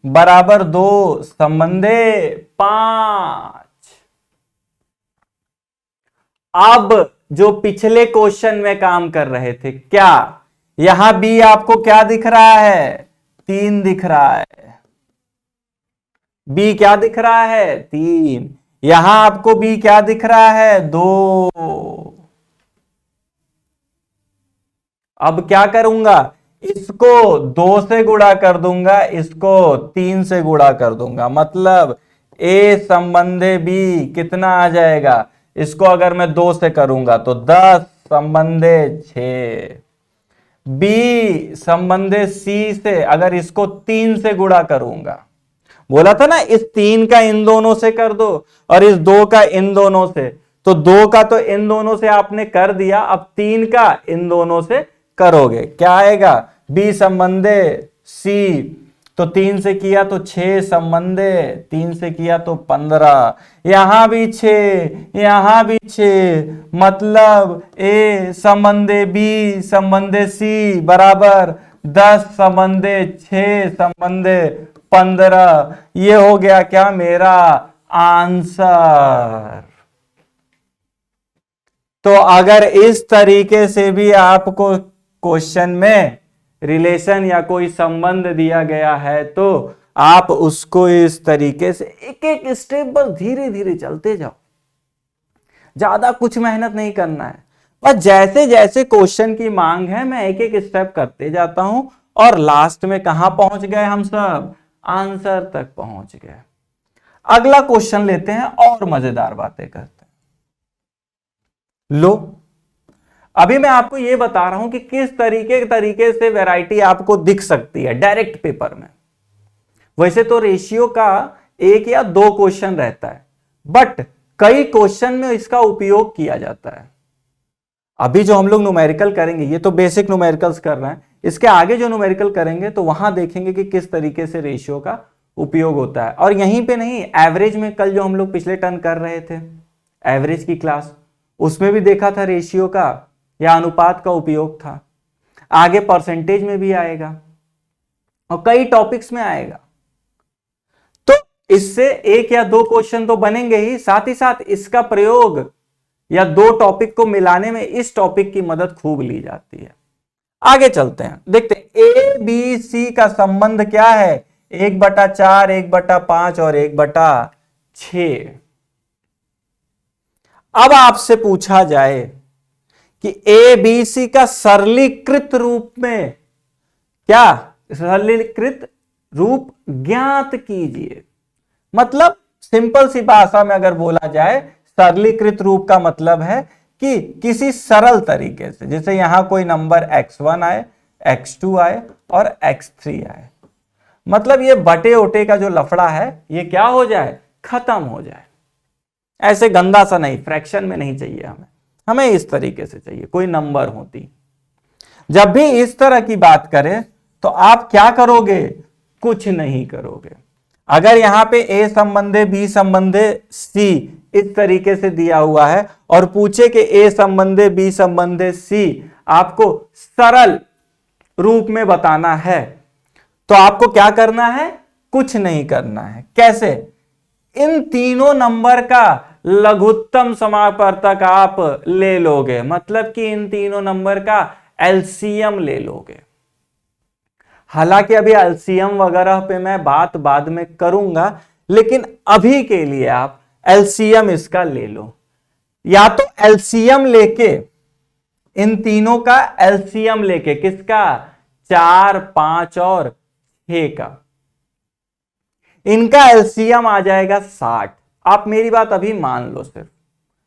बराबर 2 संबंधे 5। अब जो पिछले क्वेश्चन में काम कर रहे थे, क्या यहां b आपको क्या दिख रहा है? 3 दिख रहा है। b क्या दिख रहा है? 3। यहां आपको b क्या दिख रहा है? 2। अब क्या करूंगा? इसको 2 से गुणा कर दूंगा, इसको 3 से गुणा कर दूंगा, मतलब a संबंधे b कितना आ जाएगा? इसको अगर मैं 2 से करूंगा तो 10 संबंधे 6। b संबंधे c से अगर इसको 3 से गुणा करूंगा, बोला था ना इस 3 का इन दोनों से कर दो और इस 2 का इन दोनों से, तो 2 का तो इन दोनों से आपने कर दिया, अब 3 का इन दोनों से करोगे, क्या आएगा? b संबंधे c, तो 3 से किया तो 6 संबंधे, 3 से किया तो 15, यहां भी 6, यहां भी 6, मतलब a संबंधे b संबंधे c बराबर 10 संबंधे 6 संबंधे 15। ये हो गया क्या मेरा आंसर? तो अगर इस तरीके से भी आपको क्वेश्चन में रिलेशन या कोई संबंध दिया गया है तो आप उसको इस तरीके से एक एक स्टेप बस धीरे धीरे चलते जाओ, ज्यादा कुछ मेहनत नहीं करना है, बस जैसे जैसे क्वेश्चन की मांग है मैं एक एक स्टेप करते जाता हूं और लास्ट में कहां पहुंच गए हम सब? आंसर तक पहुंच गए। अगला क्वेश्चन लेते हैं और मजेदार बातें करते हैं। लो, अभी मैं आपको यह बता रहा हूं कि किस तरीके से वैरायटी आपको दिख सकती है डायरेक्ट पेपर में। वैसे तो रेशियो का 1 या 2 क्वेश्चन रहता है, बट कई क्वेश्चन में इसका उपयोग किया जाता है। अभी जो हम लोग न्यूमेरिकल करेंगे, ये तो बेसिक न्यूमेरिकल्स कर रहे हैं, इसके आगे जो न्यूमेरिकल करेंगे तो वहां देखेंगे कि किस तरीके से रेशियो का उपयोग होता है। और यहीं पे नहीं, एवरेज में कल जो हम लोग पिछले टर्न कर रहे थे एवरेज की क्लास, उसमें भी देखा था रेशियो का या अनुपात का उपयोग था। आगे परसेंटेज में भी आएगा और कई टॉपिक्स में आएगा। तो इससे एक या दो क्वेश्चन तो बनेंगे ही साथ इसका प्रयोग या दो टॉपिक को मिलाने में इस टॉपिक की मदद खूब ली जाती है। आगे चलते हैं, देखते हैं ए बी सी का संबंध क्या है, 1/4, 1/5 और 1/6। अब आपसे पूछा जाए कि ए बी सी का सरलीकृत रूप में क्या, सरलीकृत रूप ज्ञात कीजिए। मतलब सिंपल सी भाषा में अगर बोला जाए, सरलीकृत रूप का मतलब है कि किसी सरल तरीके से, जैसे यहां कोई नंबर x1 आए, x2 आए और x3 आए, मतलब ये बटे उटे का जो लफड़ा है ये क्या हो जाए, खत्म हो जाए। ऐसे गंदा सा नहीं, फ्रैक्शन में नहीं चाहिए हमें इस तरीके से चाहिए, कोई नंबर होती। जब भी इस तरह की बात करें तो आप क्या करोगे, कुछ नहीं करोगे। अगर यहां पे a संबंधे b संबंधे c इस तरीके से दिया हुआ है और पूछे कि a संबंधे b संबंधे c आपको सरल रूप में बताना है, तो आपको क्या करना है, कुछ नहीं करना है। कैसे, इन तीनों नंबर का लघुत्तम समापवर्तक आप ले लोगे, मतलब कि इन तीनों नंबर का एलसीएम ले लोगे। हालांकि अभी एलसीएम वगैरह पे मैं बात बाद में करूंगा, लेकिन अभी के लिए आप एलसीएम इसका ले लो। या तो एलसीएम लेके, इन तीनों का एलसीएम लेके, किसका, 4, 5 और 6 का, इनका एलसीएम आ जाएगा 60। आप मेरी बात अभी मान लो, सिर्फ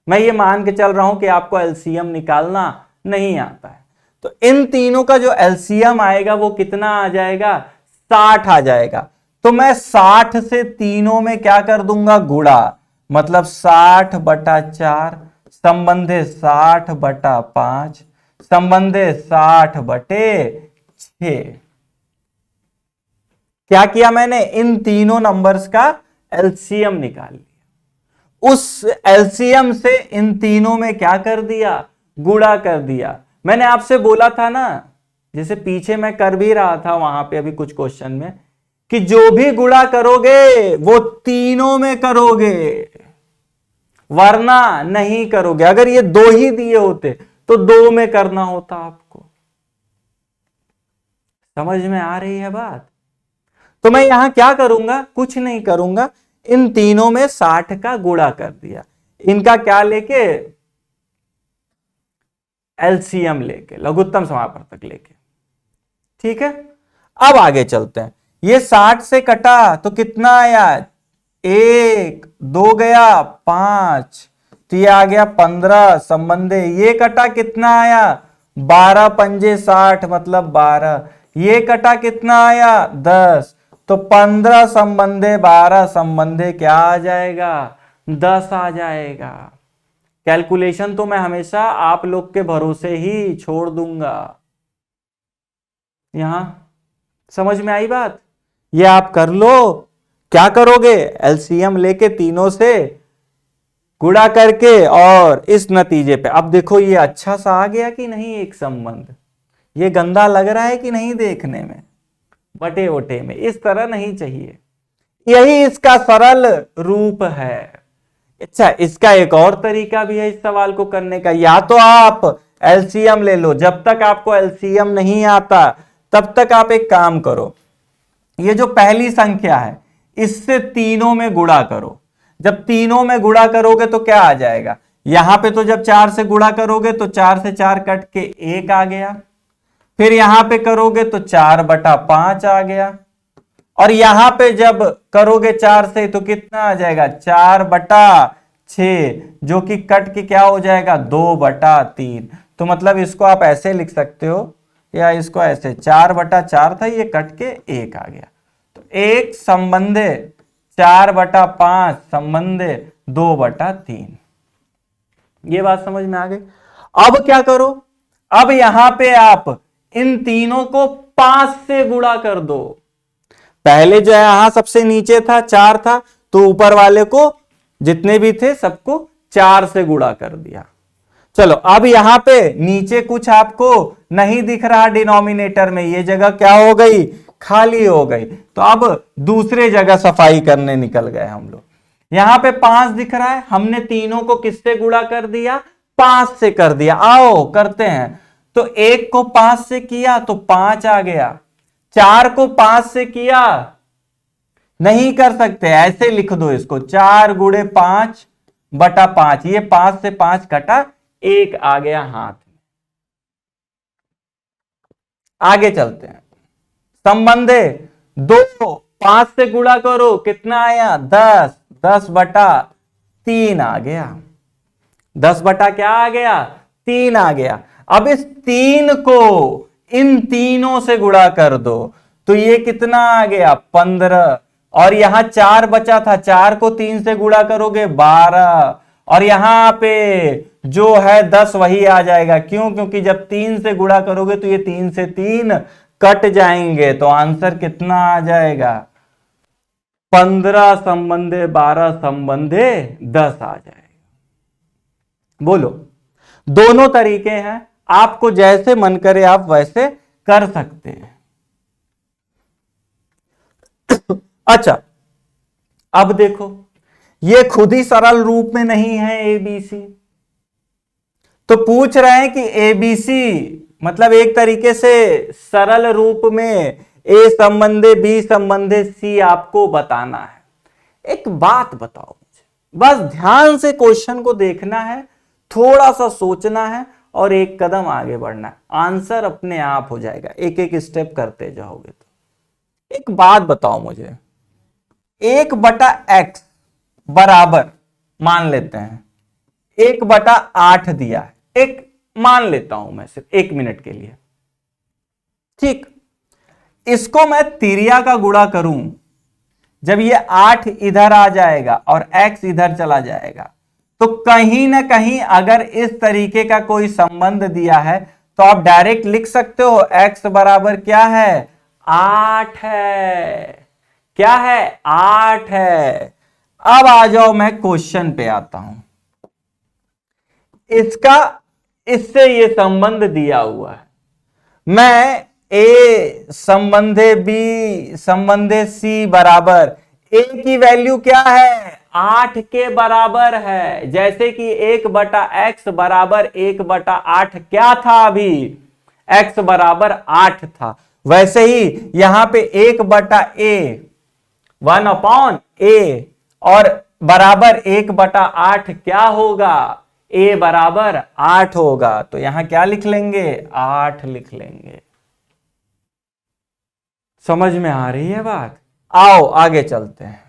मैं ये मान के चल रहा हूं कि आपको एलसीएम निकालना नहीं आता है, तो इन तीनों का जो एलसीएम आएगा वो कितना आ जाएगा, 60 आ जाएगा। तो मैं 60 से तीनों में क्या कर दूंगा, गुणा, मतलब 60/4 संबंधे 60/5 संबंधे 60/6। क्या किया मैंने, इन तीनों नंबर्स का एलसीएम निकाल लिया, उस एलसीएम से इन तीनों में क्या कर दिया, गुणा कर दिया। मैंने आपसे बोला था ना, जैसे पीछे मैं कर भी रहा था वहां पे अभी कुछ क्वेश्चन में, कि जो भी गुणा करोगे वो तीनों में करोगे, वरना नहीं करोगे। अगर ये 2 ही दिए होते तो 2 में करना होता आपको। समझ में आ रही है बात? तो मैं यहां क्या करूंगा, कुछ नहीं करूंगा, इन तीनों में 60 का गुणा कर दिया, इनका क्या लेके, एलसीएम लेके, लघुत्तम समापवर्तक लेके। ठीक है, अब आगे चलते हैं। ये 60 से कटा तो कितना आया, 1, 2 गया 5, तो ये आ गया 15 संबंधे। ये कटा कितना आया, 12 पंजे 60 मतलब 12। ये कटा कितना आया, 10, तो 15 संबंधे 12 संबंधे क्या आ जाएगा, 10 आ जाएगा। कैलकुलेशन तो मैं हमेशा आप लोग के भरोसे ही छोड़ दूंगा। यहां समझ में आई बात, ये आप कर लो। क्या करोगे, एलसीएम लेके तीनों से गुणा करके और इस नतीजे पे। अब देखो ये अच्छा सा आ गया कि नहीं एक संबंध, ये गंदा लग रहा है कि नहीं देखने में, बटे वटे में, इस तरह नहीं चाहिए। यही इसका सरल रूप है। अच्छा, इसका एक और तरीका भी है इस सवाल को करने का। या तो आप एलसीएम ले लो, जब तक आपको एलसीएम नहीं आता तब तक आप एक काम करो, ये जो पहली संख्या है इससे तीनों में गुणा करो। जब तीनों में गुणा करोगे तो क्या आ जाएगा, यहां पे तो जब 4 से गुणा करोगे तो 4 से 4 कट के 1 आ गया, फिर यहां पे करोगे तो 4/5 आ गया, और यहां पे जब करोगे 4 से तो कितना आ जाएगा, 4/6, जो कि कट के क्या हो जाएगा, 2/3। तो मतलब इसको आप ऐसे लिख सकते हो या इसको ऐसे, 4/4 था, ये कट के 1 आ गया, तो 1 संबंधे 4/5 संबंधे 2/3। ये बात समझ में आ गई। अब क्या करो, अब यहां पे आप इन तीनों को 5 से गुणा कर दो। पहले जो है यहां सबसे नीचे था 4 था, तो ऊपर वाले को जितने भी थे सबको 4 से गुणा कर दिया। चलो अब यहां पे नीचे कुछ आपको नहीं दिख रहा डिनोमिनेटर में, ये जगह क्या हो गई, खाली हो गई। तो अब दूसरे जगह सफाई करने निकल गए हम लोग। यहां पे 5 दिख रहा है, हमने तीनों को किससे गुणा कर दिया, 5 से कर दिया। आओ करते हैं। तो 1 को 5 से किया तो 5 आ गया, 4 को 5 से किया, नहीं कर सकते, ऐसे लिख दो इसको, 4 गुणे 5 बटा 5, ये 5 से 5 कटा, 1 आ गया हाथ में। आगे चलते हैं। संबंधे 2 5 से गुणा करो, कितना आया, 10, 10 बटा 3 आ गया, 10 बटा क्या आ गया, 3 आ गया। अब इस 3 को इन तीनों से गुणा कर दो, तो ये कितना आ गया, 15। और यहां 4 बचा था, 4 को 3 से गुणा करोगे 12, और यहां पे जो है 10 वही आ जाएगा। क्यों, क्योंकि जब 3 से गुणा करोगे तो ये 3 से 3 कट जाएंगे, तो आंसर कितना आ जाएगा, 15 संबंधे 12 संबंधे 10 आ जाएगा। बोलो, दोनों तरीके हैं, आपको जैसे मन करे आप वैसे कर सकते हैं। अच्छा, अब देखो, ये खुद ही सरल रूप में नहीं है एबीसी, तो पूछ रहे हैं कि एबीसी मतलब एक तरीके से सरल रूप में ए संबंधे बी संबंधे सी आपको बताना है। एक बात बताओ मुझे, बस ध्यान से क्वेश्चन को देखना है, थोड़ा सा सोचना है और एक कदम आगे बढ़ना है, आंसर अपने आप हो जाएगा, एक एक स्टेप करते जाओगे तो। एक बात बताओ मुझे, 1 बटा एक्स बराबर, मान लेते हैं 1 बटा 8 दिया है, एक मान लेता हूं मैं सिर्फ 1 मिनट के लिए, ठीक। इसको मैं तिर्या का गुणा करूं, जब ये 8 इधर आ जाएगा और x इधर चला जाएगा, तो कहीं ना कहीं अगर इस तरीके का कोई संबंध दिया है तो आप डायरेक्ट लिख सकते हो x बराबर क्या है, 8 है। क्या है, 8 है। अब आ जाओ, मैं क्वेश्चन पे आता हूं। इसका इससे ये संबंध दिया हुआ है, मैं ए संबंधे बी संबंधे सी बराबर, ए की वैल्यू क्या है, 8 के बराबर है। जैसे कि 1 बटा एक्स बराबर 1 बटा 8 क्या था, अभी एक्स बराबर 8 था, वैसे ही यहां पे 1 बटा ए 1 अपॉन ए और बराबर 1 बटा 8 क्या होगा, ए बराबर 8 होगा। तो यहां क्या लिख लेंगे, 8 लिख लेंगे। समझ में आ रही है बात? आओ आगे चलते हैं।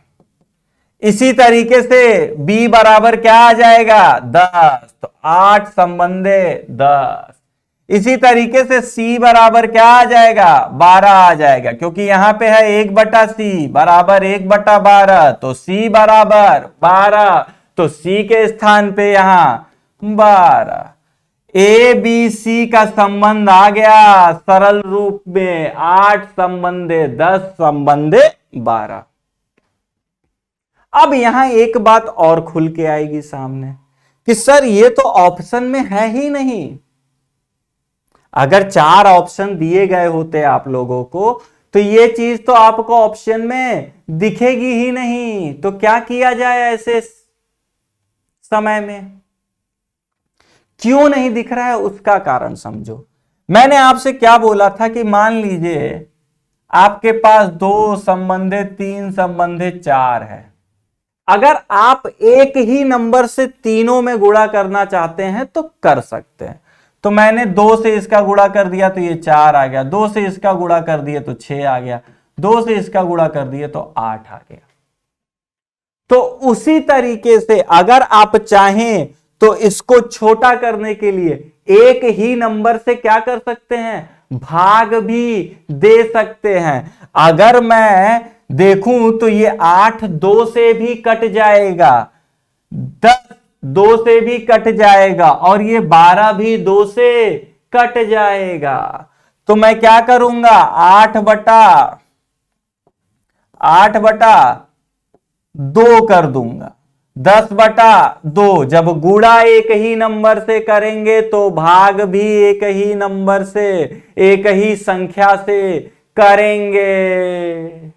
इसी तरीके से b बराबर क्या आ जाएगा, 10, तो 8 संबंधे 10। इसी तरीके से c बराबर क्या आ जाएगा, 12 आ जाएगा, क्योंकि यहां पे है 1 बटा सी बराबर 1 बटा 12, तो c बराबर 12, तो c के स्थान पे यहां 12। ए बी सी का संबंध आ गया सरल रूप में, 8 संबंधे 10 संबंधे 12। अब यहां एक बात और खुल के आएगी सामने कि सर ये तो ऑप्शन में है ही नहीं। अगर 4 ऑप्शन दिए गए होते आप लोगों को तो ये चीज तो आपको ऑप्शन में दिखेगी ही नहीं, तो क्या किया जाए ऐसे समय में? क्यों नहीं दिख रहा है उसका कारण समझो। मैंने आपसे क्या बोला था कि मान लीजिए आपके पास 2 संबंधे 3 संबंधे 4 है, अगर आप एक ही नंबर से तीनों में गुणा करना चाहते हैं तो कर सकते हैं। तो मैंने 2 से इसका गुणा कर दिया तो ये 4 आ गया, 2 से इसका गुणा कर दिया तो 6 आ गया, 2 से इसका गुणा कर दिया तो 8 आ गया। तो उसी तरीके से अगर आप चाहें तो इसको छोटा करने के लिए एक ही नंबर से क्या कर सकते हैं, भाग भी दे सकते हैं। अगर मैं देखूं तो ये 8 2 से भी कट जाएगा, 10 2 से भी कट जाएगा और ये 12 भी 2 से कट जाएगा। तो मैं क्या करूंगा, 8 बटा 2 कर दूंगा। 10/2। जब गुणा एक ही नंबर से करेंगे तो भाग भी एक ही नंबर से, एक ही संख्या से करेंगे।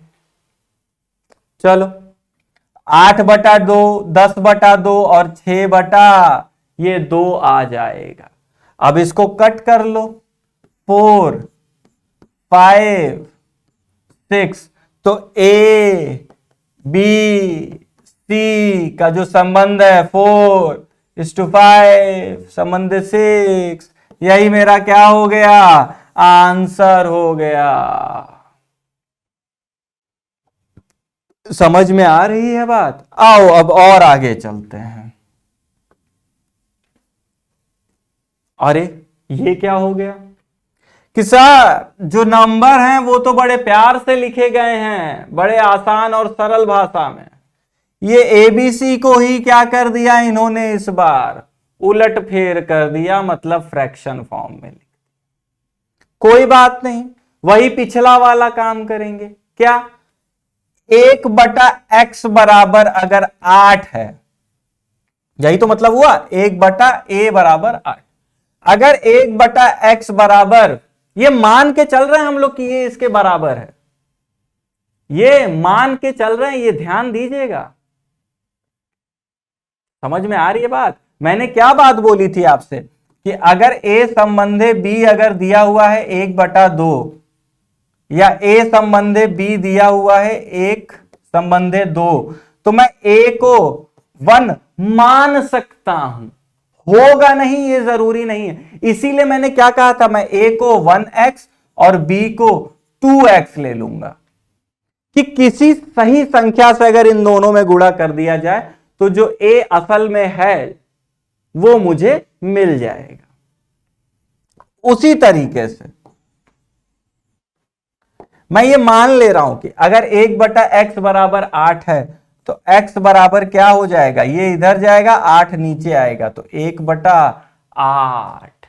चलो 8/2, 10/2 और 6 ये 2 आ जाएगा। अब इसको कट कर लो, 4, 5, 6। तो ए बी सी का जो संबंध है 4:5, संबंध 6, यही मेरा क्या हो गया, आंसर हो गया। समझ में आ रही है बात? आओ अब और आगे चलते हैं। अरे ये क्या हो गया कि सर जो नंबर हैं वो तो बड़े प्यार से लिखे गए हैं, बड़े आसान और सरल भाषा में। ये एबीसी को ही क्या कर दिया इन्होंने, इस बार उलट फेर कर दिया, मतलब फ्रैक्शन फॉर्म में। कोई बात नहीं, वही पिछला वाला काम करेंगे। क्या 1/x बराबर अगर 8 है, यही तो मतलब हुआ, 1/a बराबर 8। अगर 1/x बराबर, ये मान के चल रहे हैं हम लोग कि ये इसके बराबर है, ये मान के चल रहे हैं, ये ध्यान दीजिएगा। समझ में आ रही है बात? मैंने क्या बात बोली थी आपसे कि अगर a संबंधे b अगर दिया हुआ है 1/2 या a संबंधे b दिया हुआ है 1/2, तो मैं a को 1 मान सकता हूं, होगा नहीं ये जरूरी नहीं है। इसीलिए मैंने क्या कहा था, मैं a को 1x और b को 2x ले लूंगा कि किसी सही संख्या से अगर इन दोनों में गुणा कर दिया जाए तो जो a असल में है वो मुझे मिल जाएगा। उसी तरीके से मैं ये मान ले रहा हूं कि अगर 1/x बराबर 8 है तो x बराबर क्या हो जाएगा, ये इधर जाएगा, 8 नीचे आएगा, तो 1/8।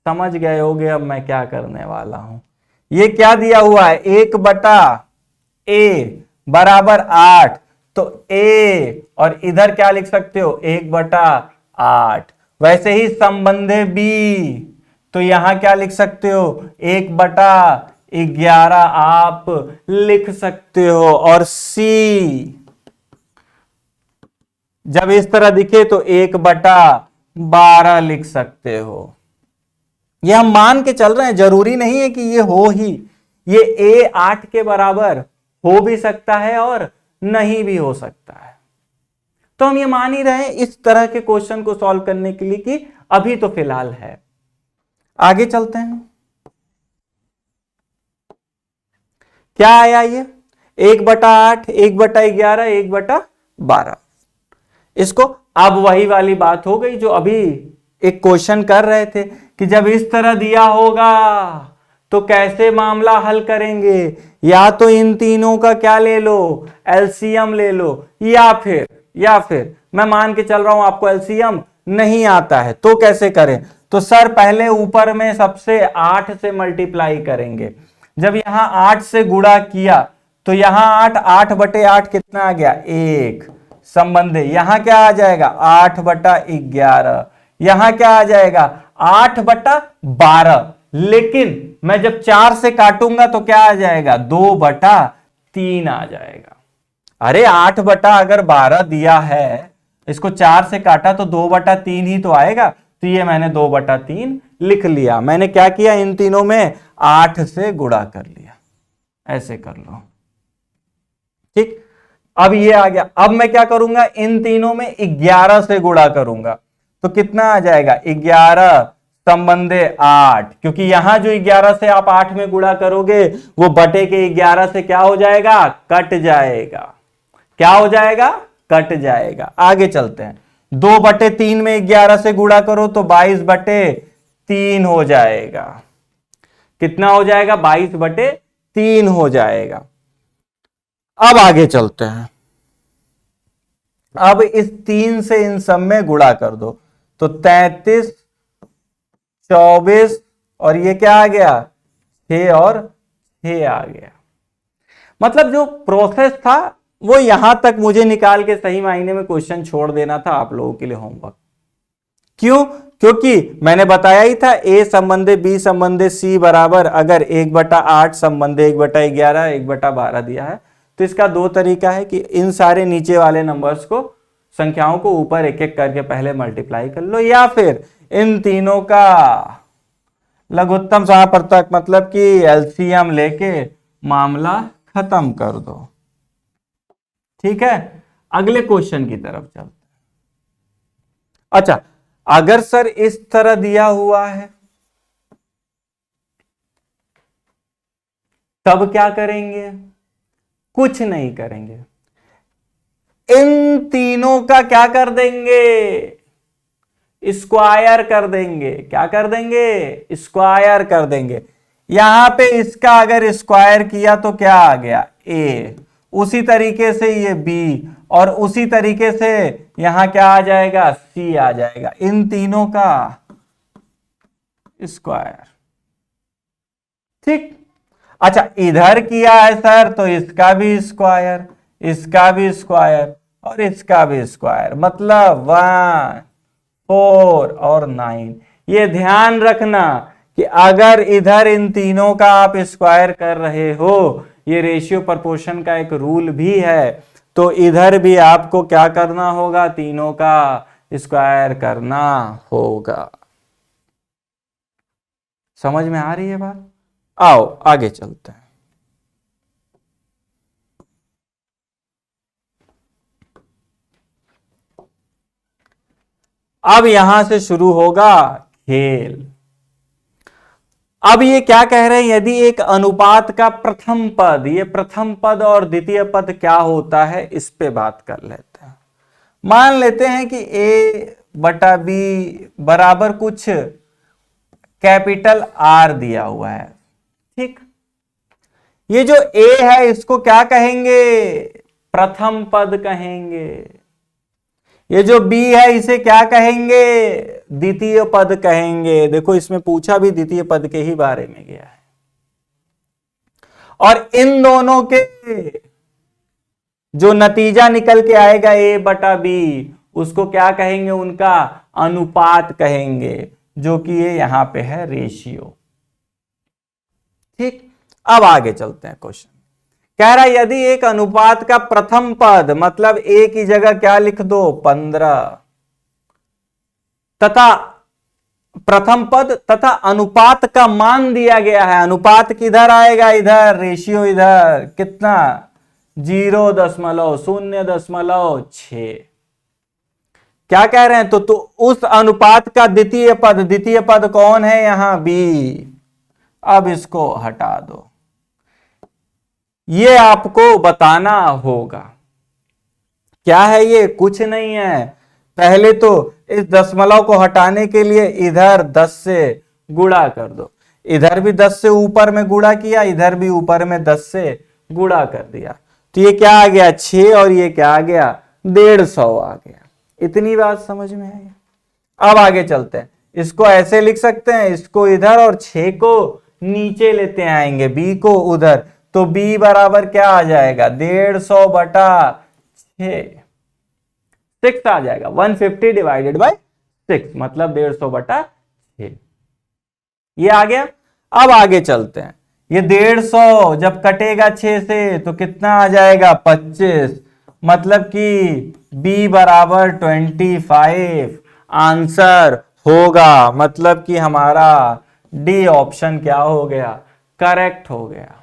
समझ गए होगे अब मैं क्या करने वाला हूं। ये क्या दिया हुआ है, 1/a बराबर 8, तो a और इधर क्या लिख सकते हो, 1/8। वैसे ही संबंधे b, तो यहां क्या लिख सकते हो, 1/11 आप लिख सकते हो। और c जब इस तरह दिखे तो 1/12 लिख सकते हो। ये हम मान के चल रहे हैं, जरूरी नहीं है कि ये हो ही। ये a 8 के बराबर हो भी सकता है और नहीं भी हो सकता है। तो हम ये मान ही रहे हैं इस तरह के क्वेश्चन को सॉल्व करने के लिए कि अभी तो फिलहाल है। आगे चलते हैं। क्या आया ये, 1/8, 1/11, 1/12। इसको अब वही वाली बात हो गई जो अभी एक क्वेश्चन कर रहे थे कि जब इस तरह दिया होगा तो कैसे मामला हल करेंगे। या तो इन तीनों का क्या ले लो, एलसीएम ले लो, या फिर मैं मान के चल रहा हूं आपको एलसीएम नहीं आता है तो कैसे करें। तो सर पहले ऊपर में सबसे 8 से मल्टीप्लाई करेंगे। जब यहां 8 से गुणा किया तो यहां 8/8 कितना आ गया, 1 संबंधे। यहां क्या आ जाएगा, 8/11। यहां क्या आ जाएगा, 8/12। लेकिन मैं जब 4 से काटूंगा तो क्या आ जाएगा, 2/3 आ जाएगा। अरे 8/12 दिया है, इसको 4 से काटा तो 2/3 ही तो आएगा। तो ये मैंने 2/3 लिख लिया। मैंने क्या किया, इन तीनों में 8 से गुणा कर लिया। ऐसे कर लो, ठीक। अब ये आ गया। अब मैं क्या करूंगा, इन तीनों में 11 से गुणा करूंगा तो कितना आ जाएगा, 11 संबंधे 8। क्योंकि यहां जो 11 से आप 8 में गुणा करोगे वो बटे के 11 से क्या हो जाएगा, कट जाएगा। क्या हो जाएगा, कट जाएगा। आगे चलते हैं। 2/3 में 11 से गुणा करो तो 22/3 हो जाएगा। कितना हो जाएगा, 22/3 हो जाएगा। अब आगे चलते हैं। अब इस 3 से इन सब में गुणा कर दो तो 33, 24 और ये क्या आ गया, 6 और 6 आ गया। मतलब जो प्रोसेस था वो यहां तक मुझे निकाल के सही मायने में क्वेश्चन छोड़ देना था आप लोगों के लिए होमवर्क। क्यों? क्योंकि मैंने बताया ही था ए संबंधे बी संबंधे सी बराबर अगर 1/8 संबंधे 1/11 1/12 दिया है तो इसका दो तरीका है कि इन सारे नीचे वाले नंबर्स को संख्याओं को ऊपर एक एक करके पहले मल्टीप्लाई कर लो, या फिर इन तीनों का लघुत्तम समापवर्तक मतलब कि एलसीएम लेके मामला खत्म कर दो। ठीक है, अगले क्वेश्चन की तरफ चलते हैं। अच्छा, अगर सर इस तरह दिया हुआ है तब क्या करेंगे? कुछ नहीं करेंगे, इन तीनों का क्या कर देंगे? स्क्वायर कर देंगे। क्या कर देंगे? स्क्वायर कर देंगे। यहां पे इसका अगर स्क्वायर किया तो क्या आ गया? ए। उसी तरीके से ये बी, और उसी तरीके से यहां क्या आ जाएगा? सी आ जाएगा। इन तीनों का स्क्वायर। ठीक। अच्छा, इधर किया है सर तो इसका भी स्क्वायर, इसका भी स्क्वायर और इसका भी स्क्वायर, मतलब 1 4 और 9। ये ध्यान रखना कि अगर इधर इन तीनों का आप स्क्वायर कर रहे हो, ये रेशियो प्रोपोर्शन का एक रूल भी है, तो इधर भी आपको क्या करना होगा? तीनों का स्क्वायर करना होगा। समझ में आ रही है बात? आओ आगे चलते हैं। अब यहां से शुरू होगा खेल। अब ये क्या कह रहे हैं? यदि एक अनुपात का प्रथम पद, ये प्रथम पद और द्वितीय पद क्या होता है, इस पे बात कर लेते हैं। मान लेते हैं कि a/b बराबर कुछ कैपिटल R दिया हुआ है। ठीक, ये जो a है इसको क्या कहेंगे? प्रथम पद कहेंगे। ये जो b है इसे क्या कहेंगे? द्वितीय पद कहेंगे। देखो इसमें पूछा भी द्वितीय पद के ही बारे में गया है। और इन दोनों के जो नतीजा निकल के आएगा a/b, उसको क्या कहेंगे? उनका अनुपात कहेंगे, जो कि ये यहां पे है रेशियो। ठीक, अब आगे चलते हैं। क्वेश्चन कह रहा है यदि एक अनुपात का प्रथम पद, मतलब a की जगह क्या लिख दो? 15, तथा प्रथम पद तथा अनुपात का मान दिया गया है। अनुपात किधर आएगा? इधर। रेशियो इधर। कितना? 0.06। क्या कह रहे हैं? तो उस अनुपात का द्वितीय पद कौन है? यहां b। अब इसको हटा दो, ये आपको बताना होगा। क्या है ये? कुछ नहीं है। पहले तो इस दशमलव को हटाने के लिए इधर 10 से गुणा कर दो, इधर भी 10 से ऊपर में गुणा किया, इधर भी ऊपर में 10 से गुणा कर दिया, तो ये क्या आ गया? 6, और ये क्या आ गया? 150 आ गया। इतनी बात समझ में आई? अब आगे चलते हैं। इसको ऐसे लिख सकते हैं, इसको इधर और 6 को नीचे लेते आएंगे, b को उधर, तो b बराबर क्या आ जाएगा? 150/6, 6 आ जाएगा। 150 डिवाइडेड बाय 6 मतलब 150/6। ये आ गया। अब आगे चलते हैं। ये 150 जब कटेगा 6 से तो कितना आ जाएगा? 25, मतलब कि b बराबर 25 आंसर होगा। मतलब कि हमारा डी ऑप्शन क्या हो गया? करेक्ट हो गया।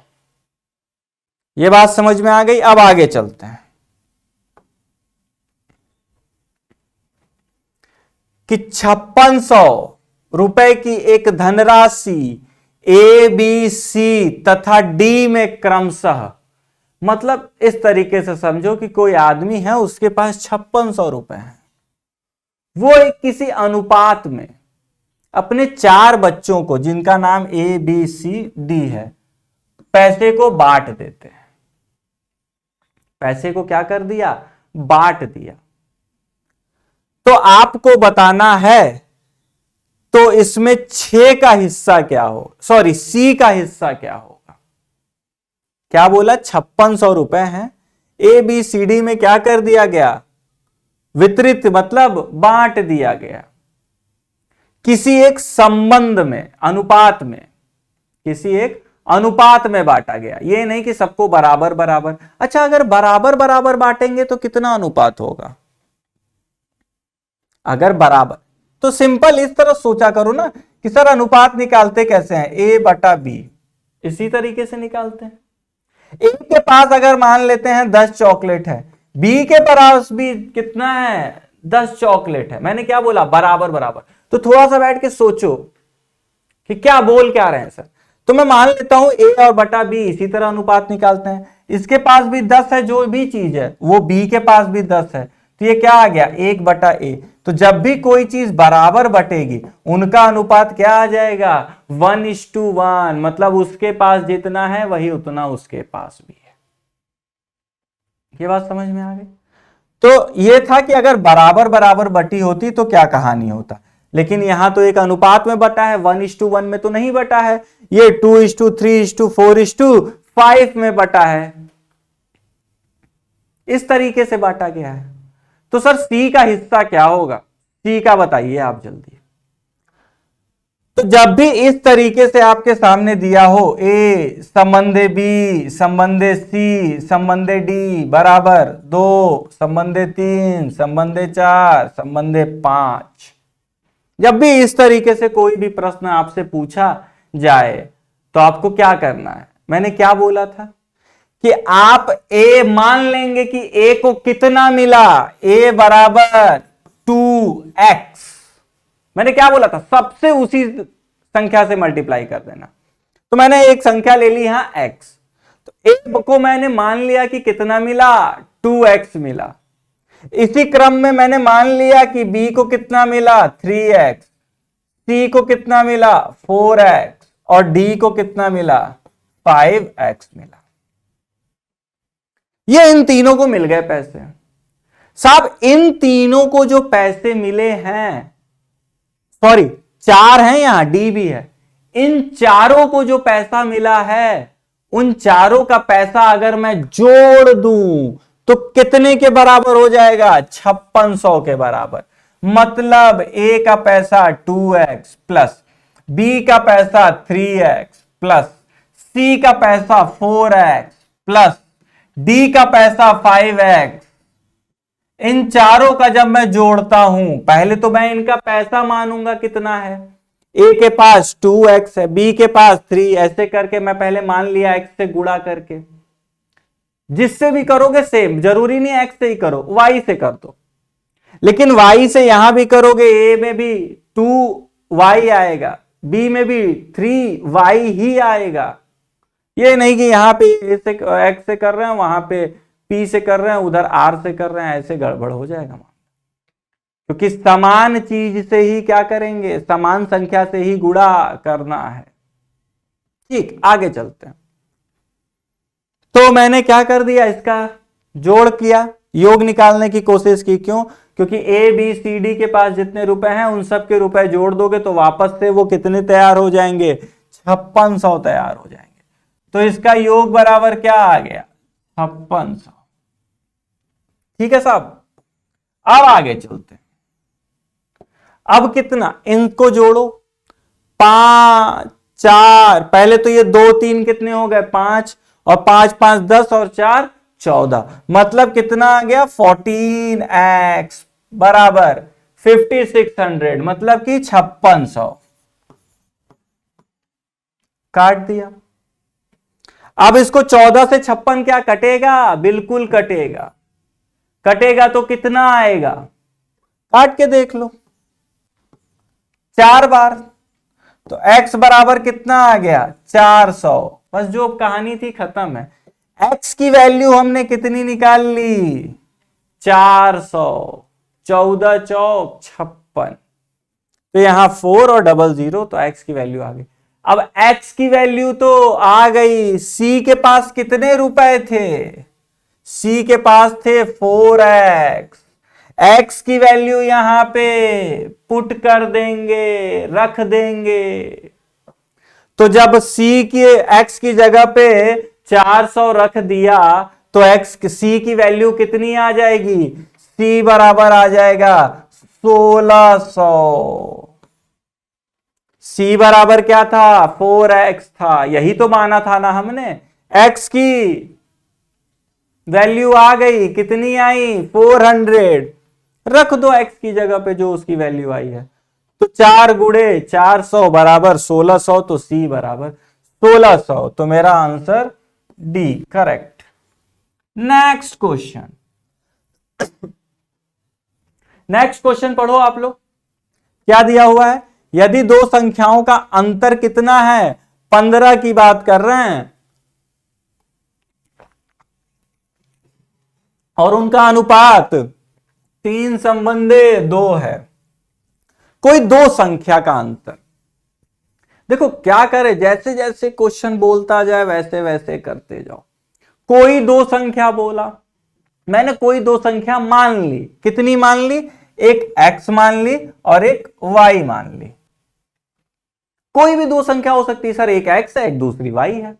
ये बात समझ में आ गई? अब आगे चलते हैं कि 5600 रुपए की एक धनराशि ए, बी, सी तथा डी में क्रमशः, मतलब इस तरीके से समझो कि कोई आदमी है, उसके पास 5600 रुपए हैं, वो एक किसी अनुपात में अपने 4 बच्चों को, जिनका नाम ए, बी, सी, डी है, पैसे को बांट देते हैं। पैसे को क्या कर दिया? बांट दिया। तो आपको बताना है तो इसमें 6 का हिस्सा क्या हो, सॉरी सी का हिस्सा क्या होगा? क्या बोला? 5600 रुपए हैं, ए बी सी डी में क्या कर दिया गया, वितरित मतलब बांट दिया गया किसी एक संबंध में, अनुपात में, किसी एक अनुपात में बांटा गया। ये नहीं कि सबको बराबर बराबर। अच्छा, अगर बराबर बराबर बांटेंगे तो कितना अनुपात होगा? अगर बराबर, तो सिंपल इस तरह सोचा करो ना कि सर अनुपात निकालते कैसे हैं, ए बटा बी, इसी तरीके से निकालते हैं। ए के पास अगर मान लेते हैं 10 चॉकलेट है, बी के पास भी कितना है, 10 चॉकलेट है। मैंने क्या बोला, बराबर बराबर। तो थोड़ा सा बैठ के सोचो कि क्या बोल क्या रहे हैं सर। तो मैं मान लेता हूं ए और बटा बी, इसी तरह अनुपात निकालते हैं। इसके पास भी 10 है, जो भी चीज है वो बी के पास भी 10 है, तो ये क्या आ गया, 1 बटा ए। तो जब भी कोई चीज बराबर बटेगी उनका अनुपात क्या आ जाएगा, 1:1, मतलब उसके पास जितना है वही उतना उसके पास भी है। ये बात समझ में आ गई? तो ये था कि अगर बराबर बराबर बटी होती तो क्या कहानी होता, लेकिन यहां तो एक अनुपात में बटा है, 1:1 में तो नहीं बटा है, ये 2:3:4:5 में बटा है, इस तरीके से बांटा गया है। तो सर सी का हिस्सा क्या होगा, सी का बताइए आप जल्दी। तो जब भी इस तरीके से आपके सामने दिया हो, ए संबंधे बी संबंधे सी संबंधे डी बराबर 2, संबंधे 3, संबंधे 4, संबंधे 5, जब भी इस तरीके से कोई भी प्रश्न आपसे पूछा जाए तो आपको क्या करना है, मैंने क्या बोला था कि आप ए मान लेंगे कि ए को कितना मिला, ए बराबर 2x। मैंने क्या बोला था, सबसे उसी संख्या से मल्टीप्लाई कर देना। तो मैंने एक संख्या ले ली यहां x, तो ए को मैंने मान लिया कि कितना मिला, 2x मिला। इसी क्रम में मैंने मान लिया कि b को कितना मिला, 3x, c को कितना मिला, 4x, और d को कितना मिला, 5x मिला। ये इन तीनों को मिल गए पैसे। साहब इन तीनों को जो पैसे मिले हैं, सॉरी 4 हैं यहां, डी भी है, इन चारों को जो पैसा मिला है उन चारों का पैसा अगर मैं जोड़ दूं तो कितने के बराबर हो जाएगा, 5600 के बराबर। मतलब ए का पैसा 2x प्लस बी का पैसा 3x प्लस सी का पैसा 4x प्लस डी का पैसा 5x। इन चारों का जब मैं जोड़ता हूं, पहले तो मैं इनका पैसा मानूंगा कितना है, ए के पास 2x है, बी के पास 3, ऐसे करके मैं पहले मान लिया x से गुणा करके। जिससे भी करोगे सेम, जरूरी नहीं x से ही करो, y से कर दो, लेकिन y से यहां भी करोगे, a में भी 2y आएगा, b में भी 3y ही आएगा। ये नहीं कि यहां पे a से x से कर रहे हैं, वहां पे p से कर रहे हैं, उधर r से कर रहे हैं, ऐसे गड़बड़ हो जाएगा। क्योंकि समान चीज से ही क्या करेंगे, समान संख्या से ही गुणा करना है। ठीक, आगे चलते हैं। तो मैंने क्या कर दिया, इसका जोड़ किया, योग निकालने की कोशिश की। क्यों? क्योंकि ए बी सी डी के पास जितने रुपए हैं उन सब के रुपए जोड़ दोगे तो वापस से वो कितने तैयार हो जाएंगे, 5600 तैयार हो जाएंगे। तो इसका योग बराबर क्या आ गया, 5600। ठीक है साहब, अब आगे चलते हैं। अब कितना, इनको जोड़ो, 5 4, पहले तो ये 2 3 कितने हो गए, 5, और 5 5 10 और 4 14, मतलब कितना आ गया, 14x बराबर 5600, मतलब कि 5600। काट दिया। अब इसको 14 से 56 क्या कटेगा, बिल्कुल कटेगा। कटेगा तो कितना आएगा, काट के देख लो, 4 बार, तो x बराबर कितना आ गया, 400। बस जो कहानी थी खत्म है। x की वैल्यू हमने कितनी निकाल ली, 400, 14 चौक 56, तो यहां 4 और 00, तो x की वैल्यू आ गई। अब x की वैल्यू तो आ गई, c के पास कितने रुपए थे, c के पास थे 4x, x की वैल्यू यहां पे पुट कर देंगे, रख देंगे। तो जब c की x की जगह पे 400 रख दिया तो सी की वैल्यू कितनी आ जाएगी? सी बराबर आ जाएगा 1600। सी बराबर क्या था? 4x था, यही तो माना था ना हमने। x की वैल्यू आ गई, कितनी आई? 400। रख दो x की जगह पे जो उसकी वैल्यू आई है। तो 4 गुणे 400 बराबर 1600, तो सी बराबर 1600। तो मेरा answer D correct. Next question, next question पढ़ो आप लोग। क्या दिया हुआ है? यदि दो संख्याओं का अंतर कितना है? 15 की बात कर रहे हैं, और उनका अनुपात 3:2 है। कोई दो संख्या का अंतर। देखो क्या करे, जैसे जैसे क्वेश्चन बोलता जाए वैसे वैसे करते जाओ। कोई दो संख्या बोला, मैंने कोई दो संख्या मान ली। कितनी मान ली? एक x मान ली और एक y मान ली। कोई भी दो संख्या हो सकती है सर, एक x है एक दूसरी y है।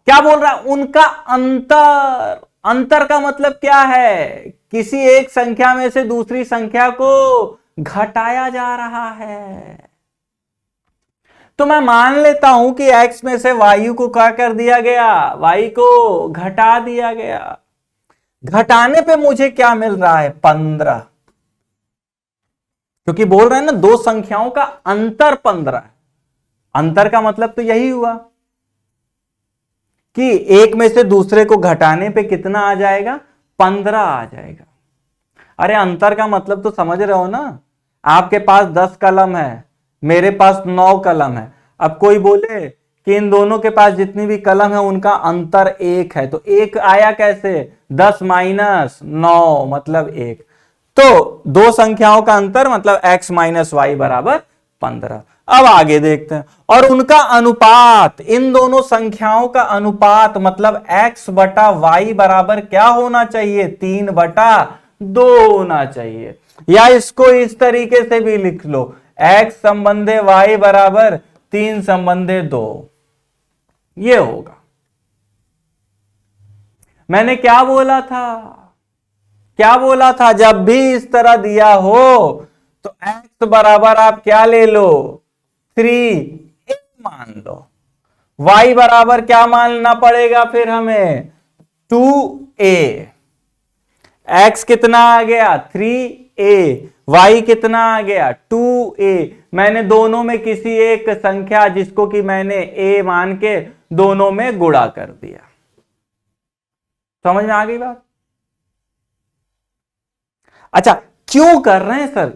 क्या बोल रहा है? उनका अंतर। अंतर का मतलब क्या है? किसी एक संख्या में से दूसरी संख्या को घटाया जा रहा है। तो मैं मान लेता हूं कि x में से y को क्या कर दिया गया? y को घटा दिया गया। घटाने पे मुझे क्या मिल रहा है? 15। क्योंकि बोल रहे हैं ना दो संख्याओं का अंतर 15 है। अंतर का मतलब तो यही हुआ कि एक में से दूसरे को घटाने पे कितना आ जाएगा? 15 आ जाएगा। अरे अंतर का मतलब तो समझ रहे हो ना? आपके पास 10 कलम है, मेरे पास 9 कलम है। अब कोई बोले कि इन दोनों के पास जितनी भी कलम है उनका अंतर 1 है, तो 1 आया कैसे? 10 माइनस 9 मतलब 1। तो दो संख्याओं का अंतर मतलब x माइनस वाई बराबर 15। अब आगे देखते हैं। और उनका अनुपात, इन दोनों संख्याओं का अनुपात मतलब x बटा वाई बराबर क्या होना चाहिए? 3/2 होना चाहिए। या इसको इस तरीके से भी लिख लो, x संबंधे y बराबर 3/2। ये होगा। मैंने क्या बोला था? क्या बोला था? जब भी इस तरह दिया हो तो x बराबर आप क्या ले लो? 3a मान लो। y बराबर क्या मानना पड़ेगा फिर हमें? 2a। x कितना आ गया? 3a। y कितना आ गया? 2a। मैंने दोनों में किसी एक संख्या जिसको कि मैंने a मान के दोनों में गुणा कर दिया। समझ में आ गई बात? अच्छा, क्यों कर रहे हैं सर?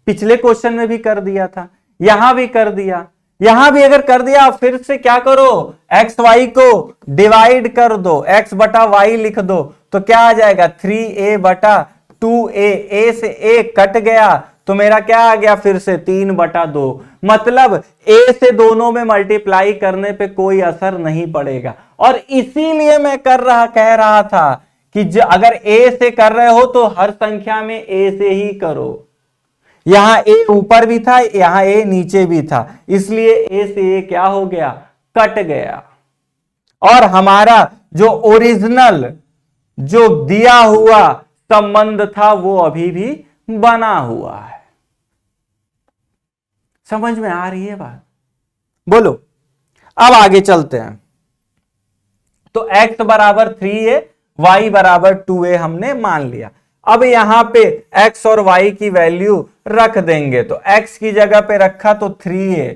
पिछले क्वेश्चन में भी कर दिया था, यहां भी कर दिया, यहां भी अगर कर दिया फिर से क्या करो? एक्स वाई को डिवाइड कर दो, x बटा वाई लिख दो, तो क्या आ जाएगा? 3a बटा 2a। a से a कट गया तो मेरा क्या आ गया? फिर से 3/2। मतलब a से दोनों में मल्टीप्लाई करने पे कोई असर नहीं पड़ेगा। और इसीलिए मैं कह रहा था कि अगर a से कर रहे हो तो हर संख्या में a से ही करो। यहां a ऊपर भी था, यहां a नीचे भी था, इसलिए a से a क्या हो गया? कट गया। और हमारा जो ओरिजिनल जो दिया हुआ संबंध था वो अभी भी बना हुआ है। समझ में आ रही है बात? बोलो। अब आगे चलते हैं। तो x बराबर 3a, y बराबर 2a हमने मान लिया। अब यहां पे x और y की वैल्यू रख देंगे। तो x की जगह पे रखा तो 3a,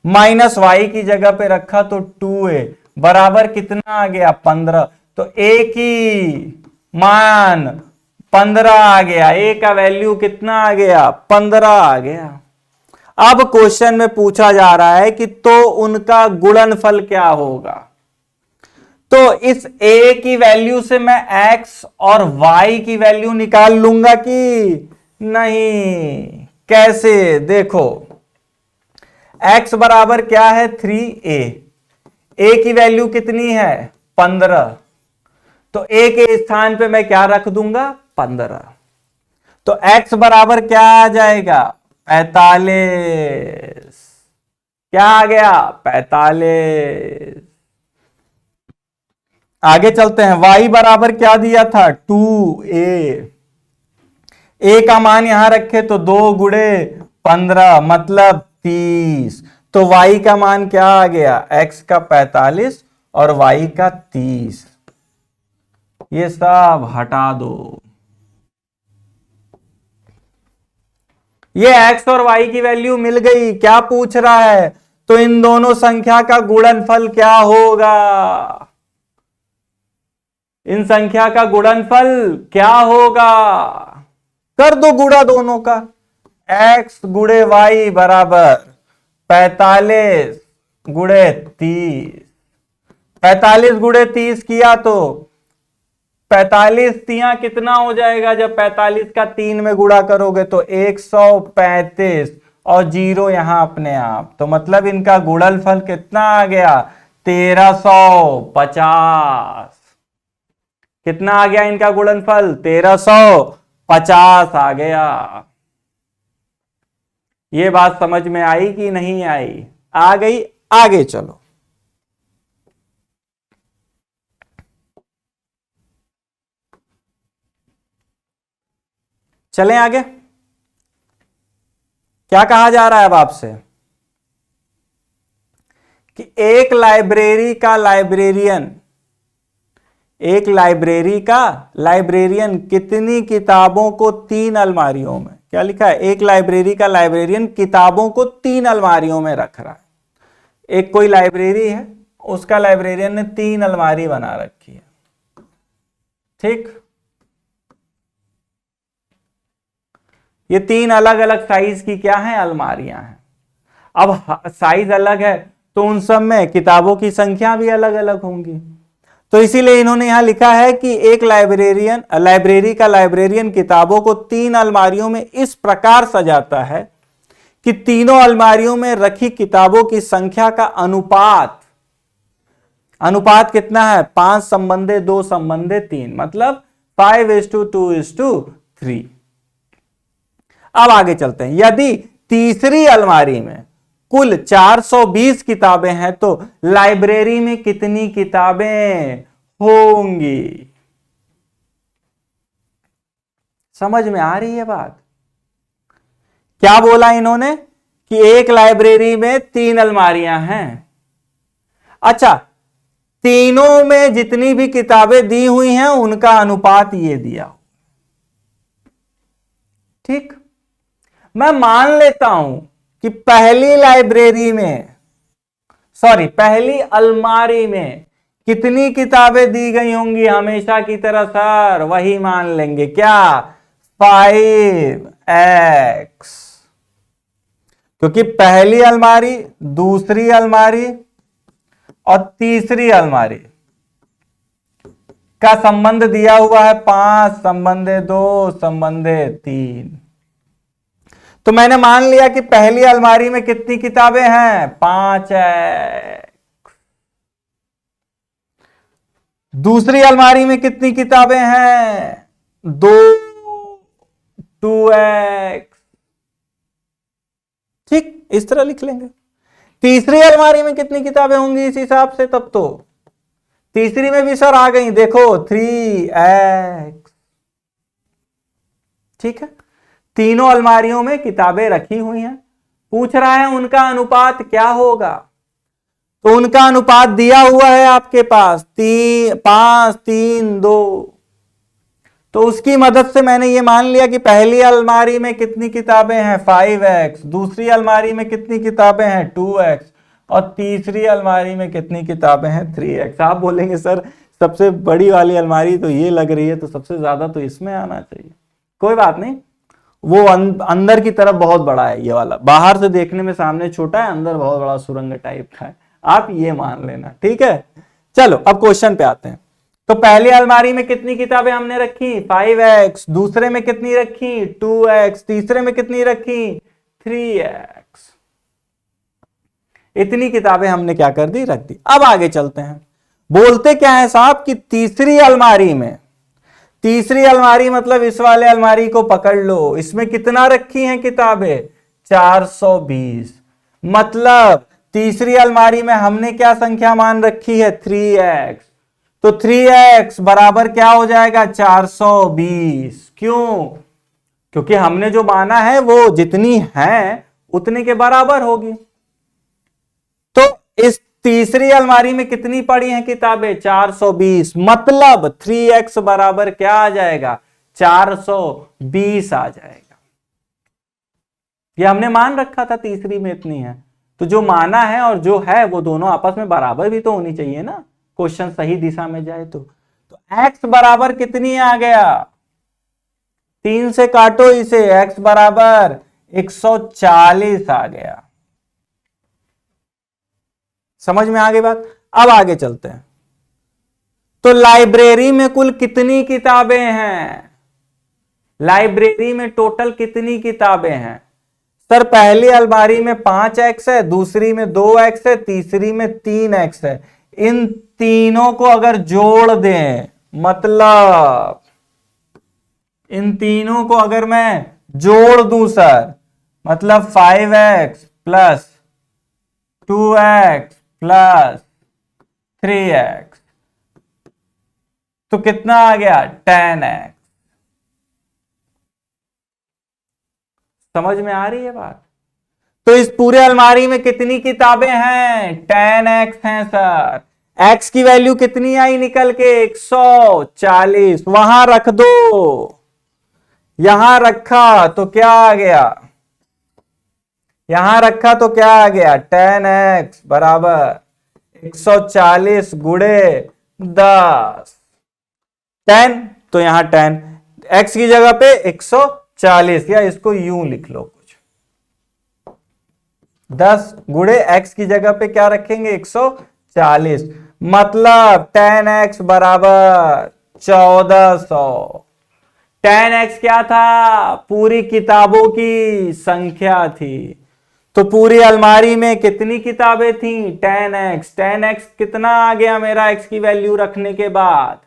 माइनस y की जगह पे रखा तो 2a, बराबर कितना आ गया? 15। तो a की मान 15 आ गया। a का वैल्यू कितना आ गया? 15 आ गया। अब क्वेश्चन में पूछा जा रहा है कि तो उनका गुणनफल क्या होगा? तो इस a की वैल्यू से मैं x और y की वैल्यू निकाल लूंगा कि नहीं? कैसे? देखो, x बराबर क्या है? 3a। a की वैल्यू कितनी है? 15। तो a के स्थान पे मैं क्या रख दूंगा? 15। तो x बराबर क्या आ जाएगा? 45। क्या आ गया? 45। आगे चलते हैं। y बराबर क्या दिया था 2a, a का मान यहां रखे तो 2 गुणे 15 मतलब 30। तो y का मान क्या आ गया, x का 45 और y का 30। ये सब हटा दो। ये x और y की वैल्यू मिल गई। क्या पूछ रहा है, तो इन दोनों संख्या का गुणनफल क्या होगा, इन संख्या का गुणनफल क्या होगा। कर दो गुणा दोनों का। x गुणे y बराबर 45 गुणे 30। 45 गुणे 30 किया तो 45 तिया कितना हो जाएगा, जब 45 का 3 में गुणा करोगे तो 135 और 0 यहां अपने आप, तो मतलब इनका गुणनफल कितना आ गया 1350। कितना आ गया इनका गुणनफल 1350 आ गया। ये बात समझ में आई कि नहीं आई, आ गई। आगे चलो, चलें आगे। क्या कहा जा रहा है अब आपसे कि एक लाइब्रेरी का लाइब्रेरियन कितनी किताबों को 3 अलमारियों में, क्या लिखा है, एक लाइब्रेरी का लाइब्रेरियन किताबों को 3 अलमारियों में रख रहा है। एक कोई लाइब्रेरी है, उसका लाइब्रेरियन ने 3 अलमारी बना रखी है, ठीक। ये 3 अलग अलग साइज की क्या है, अलमारियां हैं। अब साइज अलग है तो उन सब में किताबों की संख्या भी अलग अलग होंगी। तो इसीलिए इन्होंने यहां लिखा है कि एक लाइब्रेरी का लाइब्रेरियन किताबों को 3 अलमारियों में इस प्रकार सजाता है कि तीनों अलमारियों में रखी किताबों की संख्या का अनुपात कितना है, 5 संबंधे 2 संबंधे 3, मतलब 5:2:3। अब आगे चलते हैं। यदि तीसरी अलमारी में कुल 420 किताबें हैं तो लाइब्रेरी में कितनी किताबें होंगी। समझ में आ रही है बात। क्या बोला इन्होंने कि एक लाइब्रेरी में 3 अलमारियां हैं। अच्छा, तीनों में जितनी भी किताबें दी हुई हैं उनका अनुपात ये दिया, ठीक। मैं मान लेता हूं कि पहली अलमारी में कितनी किताबें दी गई होंगी, हमेशा की तरह सर वही मान लेंगे, क्या 5x, क्योंकि पहली अलमारी, दूसरी अलमारी और तीसरी अलमारी का संबंध दिया हुआ है 5 संबंधे 2 संबंधे 3। तो मैंने मान लिया कि पहली अलमारी में कितनी किताबें हैं 5x, दूसरी अलमारी में कितनी किताबें हैं 2x, ठीक, इस तरह लिख लेंगे। तीसरी अलमारी में कितनी किताबें होंगी इस हिसाब से, तब तो तीसरी में भी सर आ गई, देखो 3x, ठीक है। तीनों अलमारियों में किताबें रखी हुई हैं। पूछ रहा है उनका अनुपात क्या होगा, तो उनका अनुपात दिया हुआ है आपके पास 5 3 2। तो उसकी मदद से मैंने ये मान लिया कि पहली अलमारी में कितनी किताबें हैं 5x, दूसरी अलमारी में कितनी किताबें हैं 2x और तीसरी अलमारी में कितनी किताबें हैं 3x। आप बोलेंगे सर सबसे बड़ी वाली अलमारी तो ये लग रही है, तो सबसे ज्यादा तो इसमें आना चाहिए। कोई बात नहीं, वो अंदर की तरफ बहुत बड़ा है, ये वाला बाहर से देखने में सामने छोटा है, अंदर बहुत बड़ा सुरंग टाइप का है, आप ये मान लेना, ठीक है। चलो अब क्वेश्चन पे आते हैं। तो पहली अलमारी में कितनी किताबें हमने रखी 5x, दूसरे में कितनी रखी 2x, तीसरे में कितनी रखी 3x। इतनी किताबें हमने क्या कर दी, रख दी। अब आगे चलते हैं। बोलते क्या है साहब कि तीसरी अलमारी मतलब इस वाले अलमारी को पकड़ लो, इसमें कितना रखी हैं किताबें 420, मतलब तीसरी अलमारी में हमने क्या संख्या मान रखी है 3x। तो 3x बराबर क्या हो जाएगा 420। क्यों? क्योंकि हमने जो माना है वो जितनी है उतने के बराबर होगी। तो इस तीसरी अलमारी में कितनी पड़ी हैं किताबें 420, मतलब 3x बराबर क्या आ जाएगा 420 आ जाएगा। ये हमने मान रखा था तीसरी में इतनी है, तो जो माना है और जो है वो दोनों आपस में बराबर भी तो होनी चाहिए ना, क्वेश्चन सही दिशा में जाए तो x बराबर कितनी आ गया, 3 से काटो इसे, x बराबर 140 आ गया। समझ में आ गई बात? अब आगे चलते हैं। तो लाइब्रेरी में कुल कितनी किताबें हैं? लाइब्रेरी में टोटल कितनी किताबें हैं? सर पहली अलमारी में 5x है, दूसरी में 2x है, तीसरी में 3x है। इन तीनों को अगर जोड़ दें, मतलब इन तीनों को अगर मैं जोड़ दूं सर, मतलब 5x plus 2x plus 3x, तो कितना आ गया 10x। समझ में आ रही है बात? तो इस पूरे अलमारी में कितनी किताबें हैं 10x हैं सर। x की वैल्यू कितनी आई निकल के 140, वहां रख दो, यहां रखा तो क्या आ गया, यहां रखा तो क्या आ गया 10x बराबर 140 गुणे 10, 10 तो यहां 10, x की जगह पे 140, या इसको यूं लिख लो कुछ, 10 गुणे x की जगह पे क्या रखेंगे 140, मतलब 10x बराबर 1400। 10x क्या था, पूरी किताबों की संख्या थी। तो पूरी अलमारी में कितनी किताबें थी 10x, 10x कितना आ गया मेरा x की वैल्यू रखने के बाद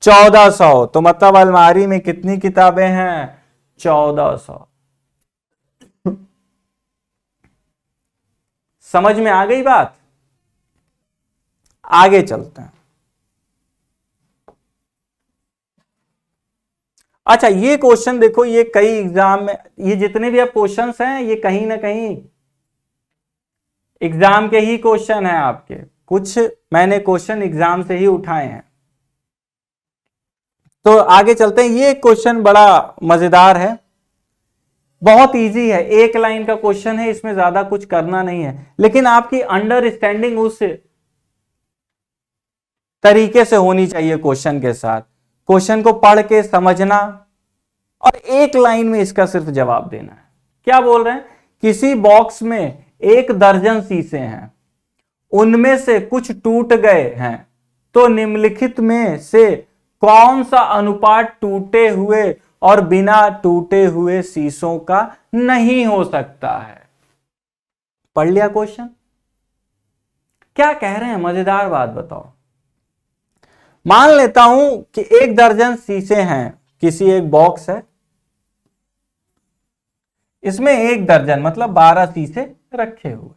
1400, तो मतलब अलमारी में कितनी किताबें हैं 1400। समझ में आ गई बात? आगे चलते हैं। अच्छा ये क्वेश्चन देखो, ये कई एग्जाम में, ये जितने भी अब क्वेश्चंस हैं ये कहीं ना कहीं एग्जाम के ही क्वेश्चन हैं आपके, कुछ मैंने क्वेश्चन एग्जाम से ही उठाए हैं। तो आगे चलते हैं। ये क्वेश्चन बड़ा मजेदार है, बहुत इजी है, एक लाइन का क्वेश्चन है, इसमें ज्यादा कुछ करना नहीं है, लेकिन आपकी अंडरस्टैंडिंग उस तरीके से होनी चाहिए क्वेश्चन के साथ, क्वेश्चन को पढ़ के समझना और एक लाइन में इसका सिर्फ जवाब देना है। क्या बोल रहे हैं, किसी बॉक्स में 1 दर्जन शीशे हैं, उनमें से कुछ टूट गए हैं, तो निम्नलिखित में से कौन सा अनुपात टूटे हुए और बिना टूटे हुए शीशों का नहीं हो सकता है? पढ़ लिया क्वेश्चन? क्या कह रहे हैं, मजेदार बात बताओ। मान लेता हूं कि 1 दर्जन शीशे हैं, किसी एक बॉक्स है, इसमें 1 दर्जन मतलब 12 शीशे रखे हुए,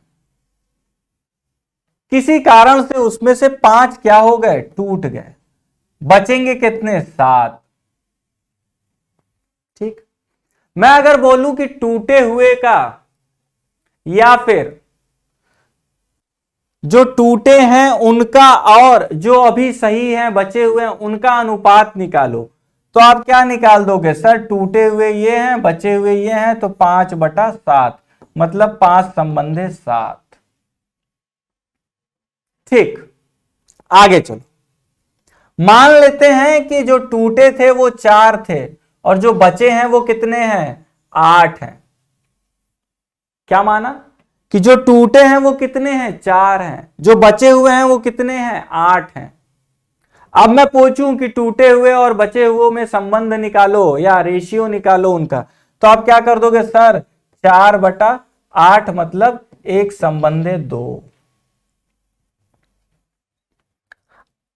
किसी कारण से उसमें से 5 क्या हो गए टूट गए, बचेंगे कितने 7। ठीक, मैं अगर बोलूं कि टूटे हुए का या फिर जो टूटे हैं उनका और जो अभी सही है बचे हुए हैं उनका अनुपात निकालो, तो आप क्या निकाल दोगे सर, टूटे हुए ये हैं बचे हुए ये हैं, तो 5/7 मतलब 5 संबंधे 7। ठीक, आगे चलो। मान लेते हैं कि जो टूटे थे वो 4 थे और जो बचे हैं वो कितने हैं 8 हैं। क्या माना कि जो टूटे हैं वो कितने हैं 4 हैं, जो बचे हुए हैं वो कितने हैं 8 हैं। अब मैं पूछूं कि टूटे हुए और बचे हुए में संबंध निकालो या रेशियो निकालो उनका, तो आप क्या कर दोगे सर 4/8 मतलब 1 संबंधे 2।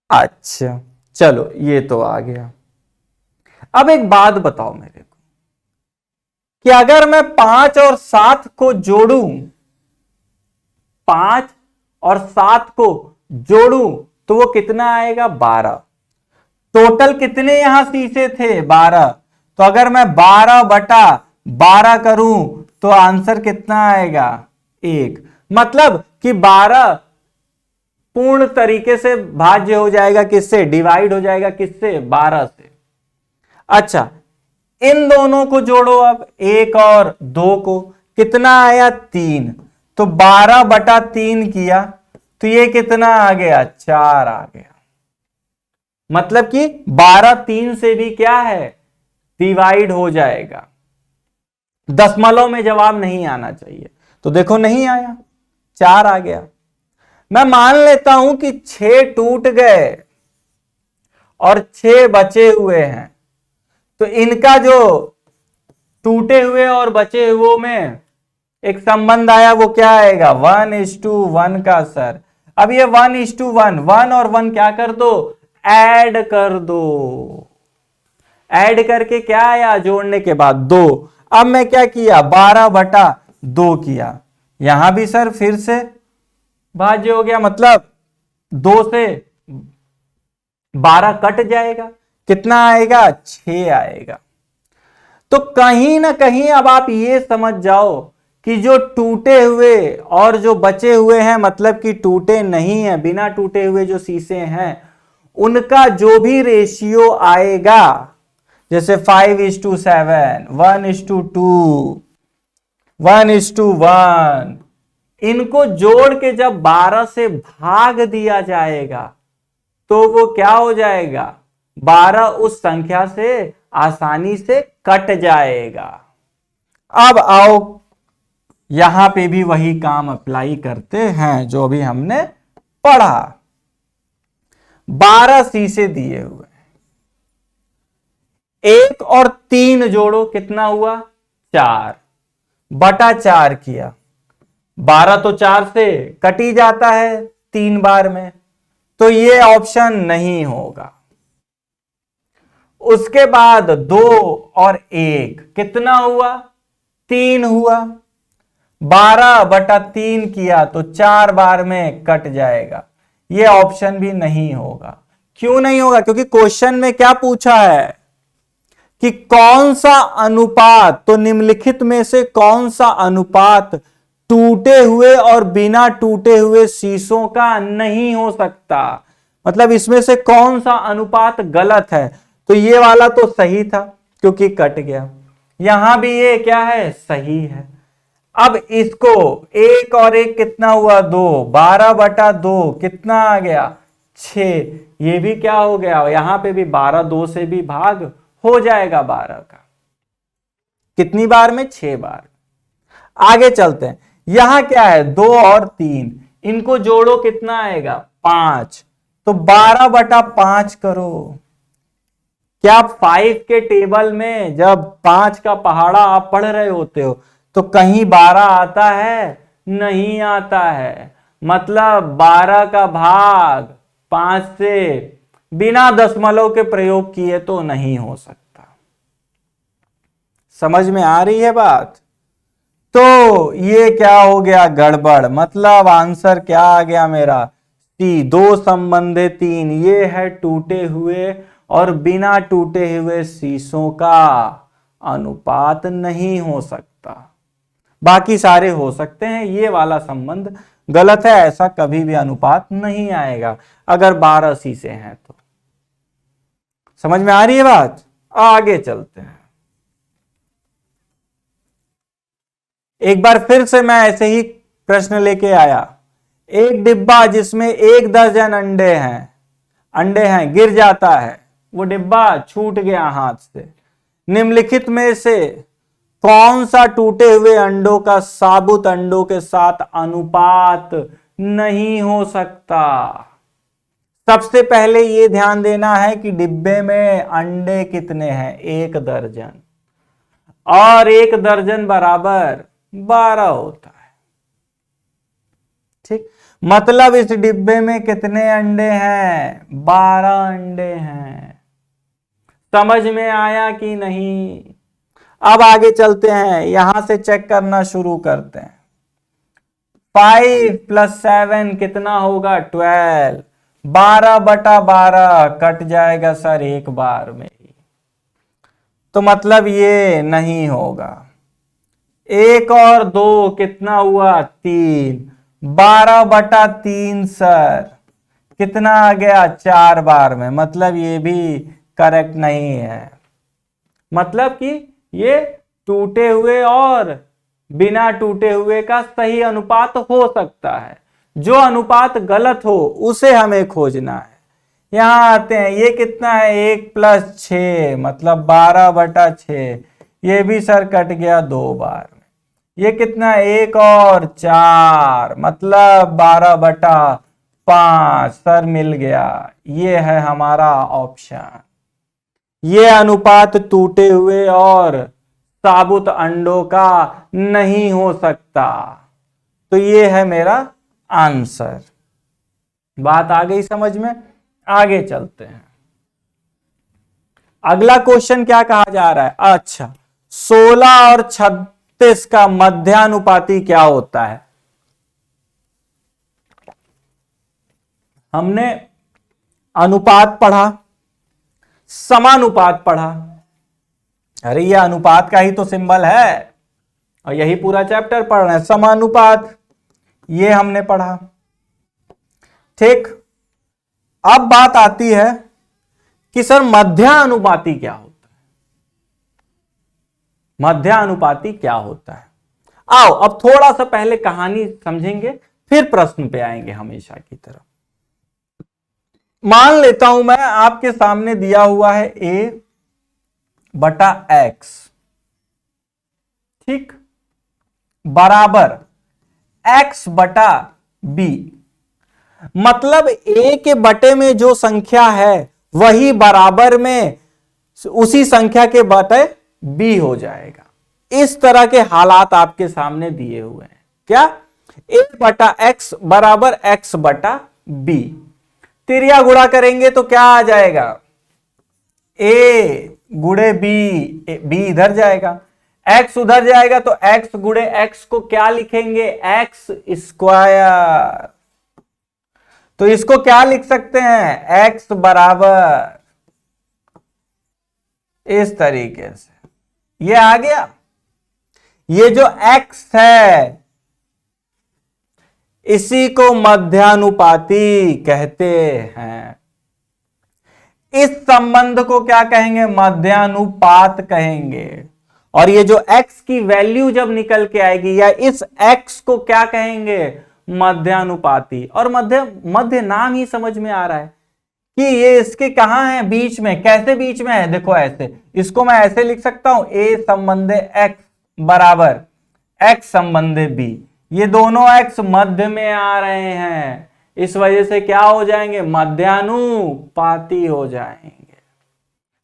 अच्छा चलो ये तो आ गया। अब एक बात बताओ मेरे को कि अगर मैं 5 और 7 को जोड़ूं, 5 और 7 को जोड़ूं तो वो कितना आएगा 12। टोटल कितने यहां शीशे थे 12, तो अगर मैं 12/12 करूं तो आंसर कितना आएगा 1। मतलब कि 12 पूर्ण तरीके से भाज्य हो जाएगा, किससे डिवाइड हो जाएगा, किससे 12 से। अच्छा, इन दोनों को जोड़ो अब, 1 और 2 को, कितना आया 3, तो 12/3 किया तो ये कितना आ गया 4 आ गया। मतलब कि 12 3 से भी क्या है डिवाइड हो जाएगा। दशमलव में जवाब नहीं आना चाहिए, तो देखो नहीं आया, 4 आ गया। मैं मान लेता हूं कि 6 टूट गए और 6 बचे हुए हैं, तो इनका जो टूटे हुए और बचे हुए में एक संबंध आया, वो क्या आएगा 1:1 का सर। अब ये 1:1, 1 और 1 क्या कर दो ऐड कर दो, ऐड करके क्या आया जोड़ने के बाद 2। अब मैं क्या किया 12/2 किया, यहां भी सर फिर से भाज्य हो गया, मतलब 2 से 12 कट जाएगा, कितना आएगा 6 आएगा। तो कहीं ना कहीं अब आप ये समझ जाओ कि जो टूटे हुए और जो बचे हुए हैं, मतलब कि टूटे नहीं है, बिना टूटे हुए जो शीशे हैं, उनका जो भी रेशियो आएगा, जैसे 5:7, 1:2, 1:1, इनको जोड़ के जब 12 से भाग दिया जाएगा तो वो क्या हो जाएगा 12 उस संख्या से आसानी से कट जाएगा। अब आओ यहां पे भी वही काम अप्लाई करते हैं जो अभी हमने पढ़ा। 12 शीशे दिए हुए, 1 और 3 जोड़ो, कितना हुआ 4/4 किया, 12 तो 4 से कट ही जाता है 3 बार में, तो ये ऑप्शन नहीं होगा। उसके बाद 2 और 1 कितना हुआ 3 हुआ, 12/3 किया तो 4 बार में कट जाएगा, ये ऑप्शन भी नहीं होगा। क्यों नहीं होगा, क्योंकि क्वेश्चन में क्या पूछा है कि कौन सा अनुपात, तो निम्नलिखित में से कौन सा अनुपात टूटे हुए और बिना टूटे हुए शीशों का नहीं हो सकता, मतलब इसमें से कौन सा अनुपात गलत है। तो ये वाला तो सही था क्योंकि कट गया, यहां भी ये क्या है सही है। अब इसको 1 और 1 कितना हुआ 2, 12/2 कितना आ गया 6, ये भी क्या हो गया, यहां पे भी 12 2 से भी भाग हो जाएगा 12 का, कितनी बार में 6 बार। आगे चलते हैं, यहां क्या है 2 और 3, इनको जोड़ो कितना आएगा 5, तो 12/5 करो। क्या 5 के टेबल में जब 5 का पहाड़ा आप पढ़ रहे होते हो तो कहीं 12 आता है, नहीं आता है, मतलब 12 का भाग 5 से बिना दशमलव के प्रयोग किए तो नहीं हो सकता। समझ में आ रही है बात। तो ये क्या हो गया गड़बड़, मतलब आंसर क्या आ गया मेरा सी, 2 संबंधे 3, ये है टूटे हुए और बिना टूटे हुए शीशों का अनुपात नहीं हो सकता, बाकी सारे हो सकते हैं, ये वाला संबंध गलत है, ऐसा कभी भी अनुपात नहीं आएगा अगर 12 शीशे हैं तो। समझ में आ रही है बात। आगे चलते हैं, एक बार फिर से मैं ऐसे ही प्रश्न लेके आया। एक डिब्बा जिसमें 1 दर्जन अंडे हैं गिर जाता है, वो डिब्बा छूट गया हाथ से, निम्नलिखित में से कौन सा टूटे हुए अंडों का साबुत अंडों के साथ अनुपात नहीं हो सकता। सबसे पहले ये ध्यान देना है कि डिब्बे में अंडे कितने हैं 1 दर्जन, और 1 दर्जन बराबर 12 होता है, ठीक। मतलब इस डिब्बे में कितने अंडे हैं 12 अंडे हैं। समझ में आया कि नहीं। अब आगे चलते हैं, यहां से चेक करना शुरू करते हैं। 5 + 7 कितना होगा 12, 12/12 कट जाएगा सर एक बार में ही, तो मतलब ये नहीं होगा। 1 और 2 कितना हुआ 3, 12/3 सर कितना आ गया 4 बार में, मतलब ये भी करेक्ट नहीं है। मतलब कि ये टूटे हुए और बिना टूटे हुए का सही अनुपात हो सकता है, जो अनुपात गलत हो उसे हमें खोजना है। यहां आते हैं, ये कितना है 1 + 6 मतलब 12/6, ये भी सर कट गया 2 बार में। ये कितना है 1 और 4 मतलब 12/5 सर मिल गया। ये है हमारा ऑप्शन। ये अनुपात टूटे हुए और साबुत अंडों का नहीं हो सकता, तो ये है मेरा आंसर। बात आ गई समझ में? आगे चलते हैं। अगला क्वेश्चन क्या कहा जा रहा है? अच्छा, 16 और 36 का मध्यानुपाती क्या होता है? हमने अनुपात पढ़ा, समानुपात पढ़ा। अरे ये अनुपात का ही तो सिंबल है और यही पूरा चैप्टर पढ़ रहे हैं। समानुपात ये हमने पढ़ा, ठीक। अब बात आती है कि सर मध्यानुपाती क्या होता है? मध्यानुपाती क्या होता है? आओ अब थोड़ा सा पहले कहानी समझेंगे, फिर प्रश्न पे आएंगे हमेशा की तरह। मान लेता हूं मैं आपके सामने दिया हुआ है A/X, ठीक, बराबर X/B। मतलब A के बटे में जो संख्या है वही बराबर में उसी संख्या के बटे B हो जाएगा। इस तरह के हालात आपके सामने दिए हुए हैं। क्या? A/X बराबर X/B। तिरिया गुणा करेंगे तो क्या आ जाएगा? A गुणे B, B इधर जाएगा, X उधर जाएगा, तो X गुणे X को क्या लिखेंगे? X²। तो इसको क्या लिख सकते हैं? X बराबर इस तरीके से। ये आ गया। ये जो X है इसी को मध्यानुपाती कहते हैं। इस संबंध को क्या कहेंगे? मध्यानुपात कहेंगे। और ये जो x की वैल्यू जब निकल के आएगी, या इस x को क्या कहेंगे? मध्यानुपाती। और मध्य नाम ही समझ में आ रहा है कि ये इसके कहां है? बीच में। कैसे बीच में है? देखो ऐसे, इसको मैं ऐसे लिख सकता हूं, a संबंधे x बराबर x संबंधे b। ये दोनों x मध्य में आ रहे हैं, इस वजह से क्या हो जाएंगे? मध्यानुपाती हो जाएंगे।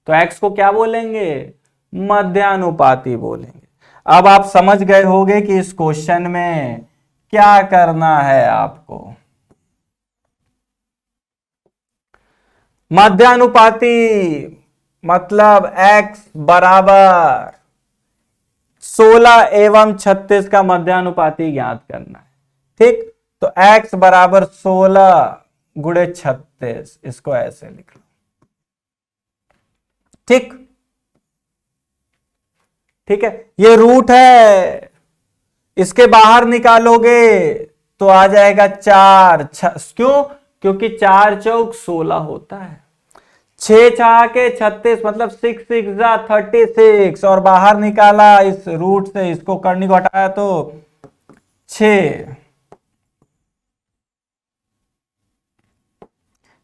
तो x को क्या बोलेंगे? मध्यानुपाती बोलेंगे। अब आप समझ गए होंगे कि इस क्वेश्चन में क्या करना है आपको। मध्यानुपाती मतलब x बराबर 16 एवं 36 का मध्यानुपाती ज्ञात करना है, ठीक। तो x बराबर 16 गुणे 36, इसको ऐसे लिख लो, ठीक। ठीक है, ये रूट है, इसके बाहर निकालोगे तो आ जाएगा 4। क्यों? क्योंकि 4 चौक 16 होता है, 6 छः के 36 मतलब 6 6 जा 36, और बाहर निकाला इस रूट से, इसको करनी को हटाया तो 6।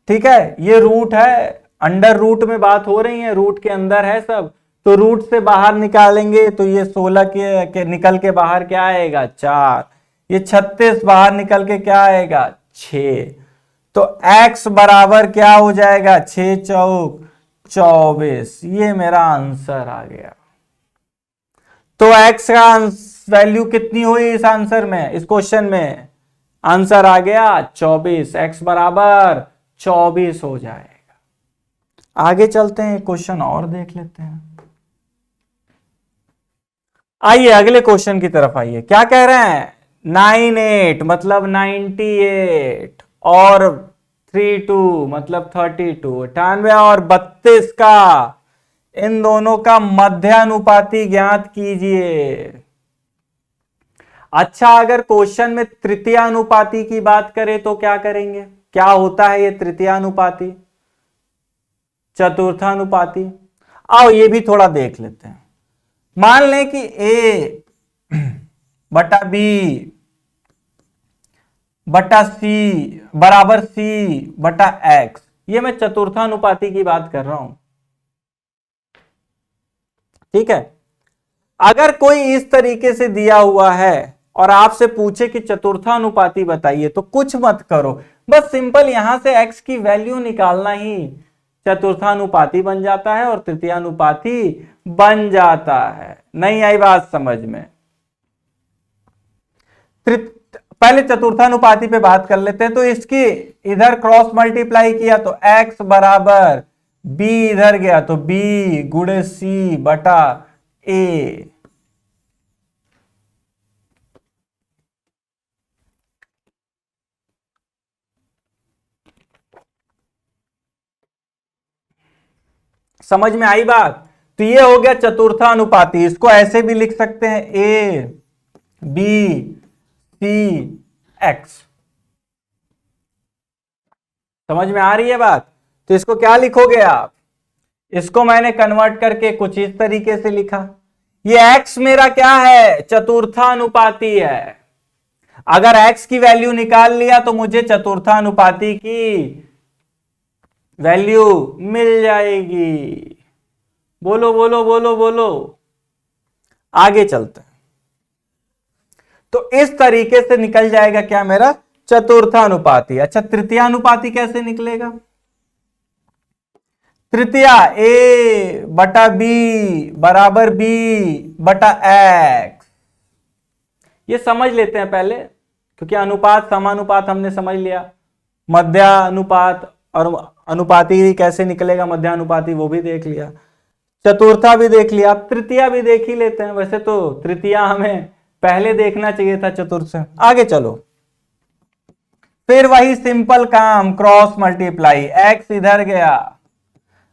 ठीक है, ये रूट है, अंडर रूट में बात हो रही है, रूट के अंदर है सब, तो रूट से बाहर निकालेंगे तो ये 16 के निकल के बाहर क्या आएगा? 4। ये 36 बाहर निकल के क्या आएगा? 6। तो x बराबर क्या हो जाएगा? 6 चौक 24। ये मेरा आंसर आ गया। तो x का वैल्यू कितनी हुई इस आंसर में, इस क्वेश्चन में? आंसर आ गया 24। x बराबर 24 हो जाएगा। आगे चलते हैं, क्वेश्चन और देख लेते हैं। आइए अगले क्वेश्चन की तरफ आइए। क्या कह रहे हैं? 98 मतलब 98 और 32 मतलब 32, 98 और 32 का, इन दोनों का मध्यानुपाती ज्ञात कीजिए। अच्छा, अगर क्वेश्चन में तृतीयानुपाती की बात करें तो क्या करेंगे? क्या होता है ये तृतीयानुपाती, चतुर्थानुपाती? आओ ये भी थोड़ा देख लेते हैं। मान लें कि ए बटा बी बटा सी बराबर सी बटा एक्स, ये मैं चतुर्थानुपाती की बात कर रहा हूं। ठीक है, अगर कोई इस तरीके से दिया हुआ है और आपसे पूछे कि चतुर्थानुपाती बताइए, तो कुछ मत करो, बस सिंपल यहां से x की वैल्यू निकालना ही चतुर्थानुपाती बन जाता है और तृतीयानुपाती बन जाता है। नहीं आई बात समझ में? पहले चतुर्थानुपाती पे बात कर लेते हैं। तो इसकी इधर क्रॉस मल्टीप्लाई किया तो x बराबर b, इधर गया तो b गुणे c बटा a। समझ में आई बात? तो ये हो गया चतुर्थानुपाती। इसको ऐसे भी लिख सकते हैं a b c x। समझ में आ रही है बात? तो इसको क्या लिखोगे आप? इसको मैंने कन्वर्ट करके कुछ इस तरीके से लिखा। ये x मेरा क्या है? चतुर्थानुपाती है। अगर x की वैल्यू निकाल लिया तो मुझे चतुर्थानुपाती की वैल्यू मिल जाएगी। बोलो बोलो बोलो बोलो। आगे चलते हैं। तो इस तरीके से निकल जाएगा क्या मेरा? चतुर्थानुपाती। अच्छा, तृतीयानुपाती कैसे निकलेगा? तृतीया ए बटा बी बराबर बी बटा एक्स। ये समझ लेते हैं पहले, क्योंकि अनुपात समानुपात हमने समझ लिया। मध्यानुपात और अनुपाती कैसे निकलेगा, मध्यानुपाती वो भी देख लिया, चतुर्था भी देख लिया, अब तृतीया भी देख ही लेते हैं। वैसे तो तृतीया हमें पहले देखना चाहिए था चतुर्थ से। आगे चलो, फिर वही सिंपल काम, क्रॉस मल्टीप्लाई, एक्स इधर गया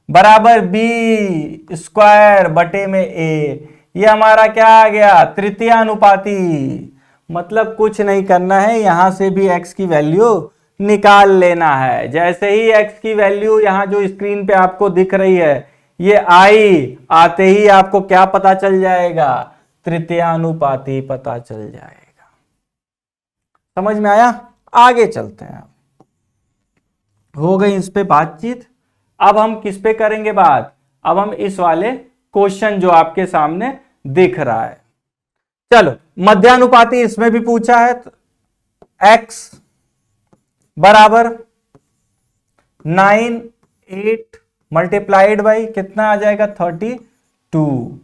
बराबर बी स्क्वायर बटे में ए। ये हमारा क्या आ गया? तृतीयानुपाती। मतलब कुछ नहीं करना है, यहां से भी x की वैल्यू निकाल लेना है। जैसे ही x की वैल्यू यहां जो स्क्रीन पे आपको दिख रही है ये आई, आते ही आपको क्या पता चल जाएगा? तृतीयानुपाती पता चल जाएगा। समझ में आया? आगे चलते हैं। हो गई इस पे बातचीत। अब हम किस पे करेंगे बात? अब हम इस वाले क्वेश्चन जो आपके सामने दिख रहा है, चलो मध्यानुपाती इसमें भी पूछा है। तो x बराबर 9 8 मल्टीप्लाइड बाई कितना आ जाएगा? 32।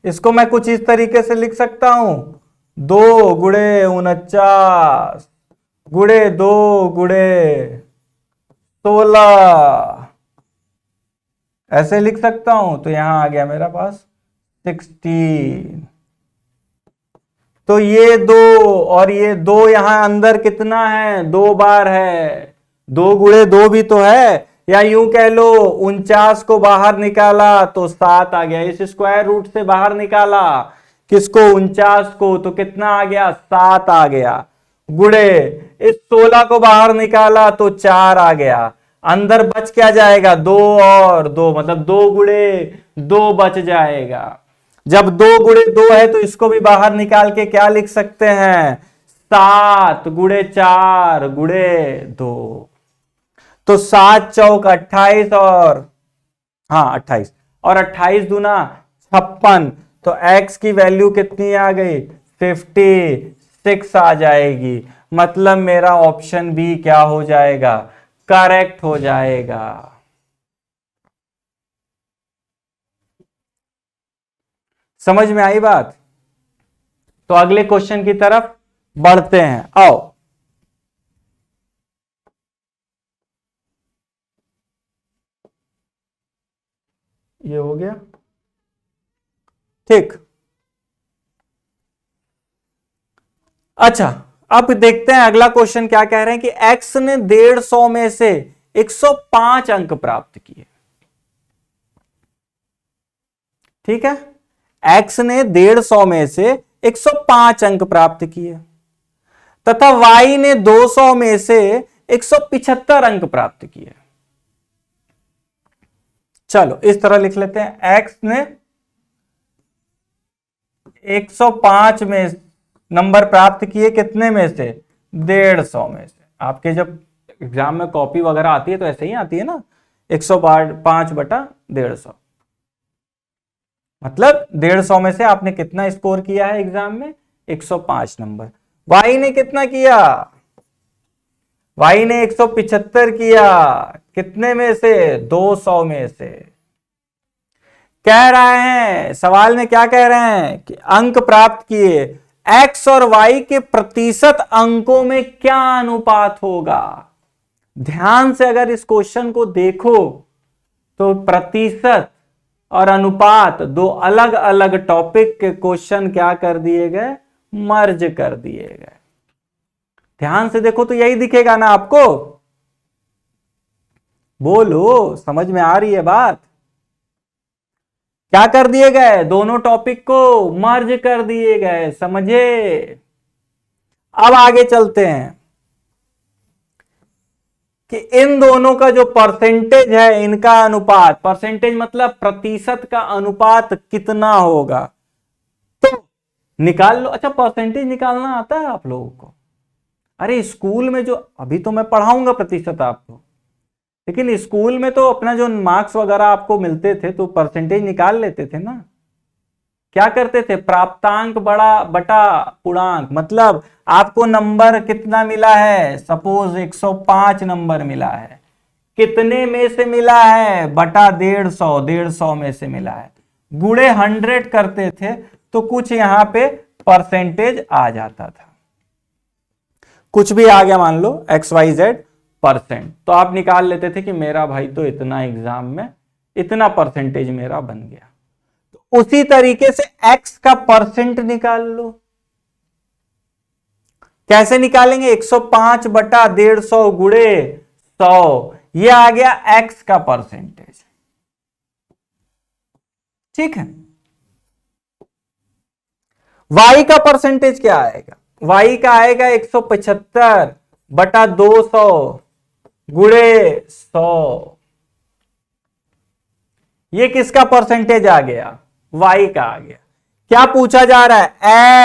इसको मैं कुछ इस तरीके से लिख सकता हूं, 2 गुणे 49 गुणे 2 गुणे 16, ऐसे लिख सकता हूं। तो यहां आ गया मेरा पास 16। तो ये 2 और ये 2 यहां अंदर कितना है? 2 बार है। 2 गुणे 2 भी तो है, या यूं कह लो 49 को बाहर निकाला तो 7 आ गया। इस स्क्वायर रूट से बाहर निकाला किसको? 49 को, तो कितना आ गया? 7 आ गया। गुणे इस 16 को बाहर निकाला तो 4 आ गया। अंदर बच क्या जाएगा? 2 और 2, मतलब 2 गुणे 2 बच जाएगा। जब 2 गुणे 2 है तो इसको भी बाहर निकाल के क्या लिख सकते हैं? 7 गुणे 4 गुणे 2। तो 7 चौक 28 और 28 और 28 दूना 56। तो x की वैल्यू कितनी आ गई? 56 आ जाएगी। मतलब मेरा ऑप्शन बी क्या हो जाएगा? करेक्ट हो जाएगा। समझ में आई बात? तो अगले क्वेश्चन की तरफ बढ़ते हैं, आओ। ये हो गया ठीक। अच्छा, अब देखते हैं अगला क्वेश्चन क्या कह रहे हैं कि x ने 150 में से 105 अंक प्राप्त किए। ठीक है, x ने 150 में से 105 अंक प्राप्त किए तथा y ने 200 में से 175 अंक प्राप्त किए। चलो इस तरह लिख लेते हैं, x ने 105 में नंबर प्राप्त किए, कितने में से? 150 में से। आपके जब एग्जाम में कॉपी वगैरह आती है तो ऐसे ही आती है ना, 105/150, मतलब 150 में से आपने कितना स्कोर किया है एग्जाम में? 105 नंबर। y ने कितना किया? y ने 175 किया, कितने में से? 200 में से। कह रहे हैं सवाल में, क्या कह रहे हैं कि अंक प्राप्त किए, x और y के प्रतिशत अंकों में क्या अनुपात होगा? ध्यान से अगर इस क्वेश्चन को देखो तो प्रतिशत और अनुपात दो अलग अलग टॉपिक के क्वेश्चन क्या कर दिए गए? मर्ज कर दिए गए। ध्यान से देखो तो यही दिखेगा ना आपको। बोलो, समझ में आ रही है बात? क्या कर दिए गए? दोनों टॉपिक को मर्ज कर दिए गए, समझे? अब आगे चलते हैं कि इन दोनों का जो परसेंटेज है, इनका अनुपात, परसेंटेज मतलब प्रतिशत का अनुपात कितना होगा, तो निकाल लो। अच्छा, परसेंटेज निकालना आता है आप लोगों को? अरे स्कूल में जो, अभी तो मैं पढ़ाऊंगा प्रतिशत आपको, लेकिन स्कूल में तो अपना जो मार्क्स वगैरह आपको मिलते थे तो परसेंटेज निकाल लेते थे ना। क्या करते थे? प्राप्तांक बड़ा बटा पूर्णांक, मतलब आपको नंबर कितना मिला है? सपोज 105 नंबर मिला है, कितने में से मिला है? बटा 150, 150 में से मिला है, गुणे 100 करते थे तो कुछ यहां पे परसेंटेज आ जाता था। कुछ भी आ गया, मान लो XYZ परसेंट, तो आप निकाल लेते थे कि मेरा भाई तो इतना एग्जाम में इतना परसेंटेज मेरा बन गया। तो उसी तरीके से x का परसेंट निकाल लो। कैसे निकालेंगे? 105/150 गुणे 100, ये आ गया x का परसेंटेज। ठीक है, y का परसेंटेज क्या आएगा? y का आएगा 175/200 गुणे 100। ये किसका परसेंटेज आ गया? y का आ गया। क्या पूछा जा रहा है?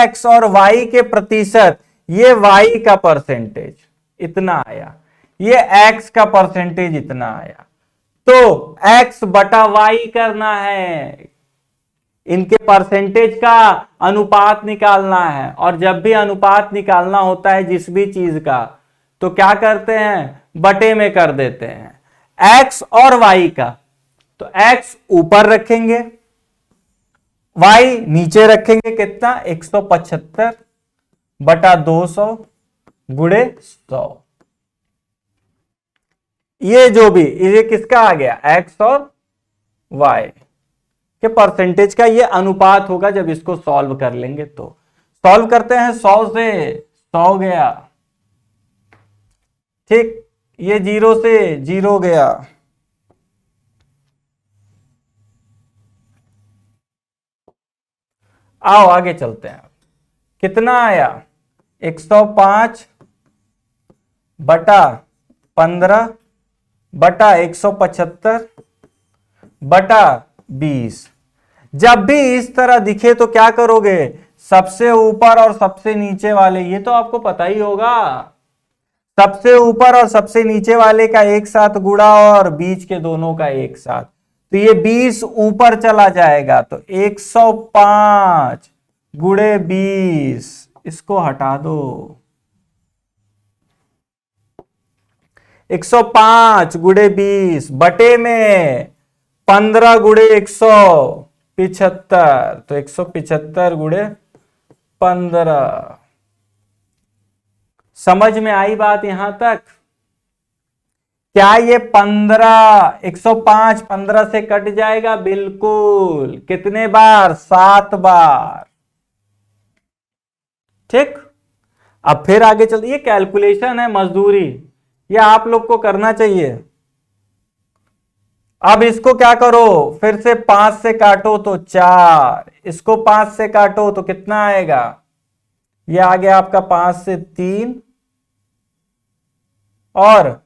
x और y के प्रतिशत, ये y का परसेंटेज इतना आया, ये x का परसेंटेज इतना आया, तो x बटा y करना है, इनके परसेंटेज का अनुपात निकालना है। और जब भी अनुपात निकालना होता है जिस भी चीज का, तो क्या करते हैं? बटे में कर देते हैं। x और y का, तो x ऊपर रखेंगे, y नीचे रखेंगे, कितना? 175/200 गुणे 100। ये जो भी, ये किसका आ गया? x और y के परसेंटेज का ये अनुपात होगा जब इसको सॉल्व कर लेंगे। तो सॉल्व करते हैं, 100 से 100 गया, ठीक, ये 0 से 0 गया, आओ आगे चलते हैं। कितना आया? 105/15/175/20। जब भी इस तरह दिखे तो क्या करोगे? सबसे ऊपर और सबसे नीचे वाले, ये तो आपको पता ही होगा, सबसे ऊपर और सबसे नीचे वाले का एक साथ गुणा और बीच के दोनों का एक साथ, तो ये 20 ऊपर चला जाएगा, तो 105 गुणे 20, इसको हटा दो। 105 गुणे 20 बटे में 15 गुणे 175, तो 175 गुणे 15। समझ में आई बात यहां तक? क्या ये 15, 105 15 से कट जाएगा? बिल्कुल। कितने बार? 7 बार। ठीक, अब फिर आगे चलते, ये कैलकुलेशन है मजदूरी, ये आप लोग को करना चाहिए। अब इसको क्या करो, फिर से 5 से काटो तो 4, इसको 5 से काटो तो कितना आएगा, ये आ गया आपका 5 से 3 और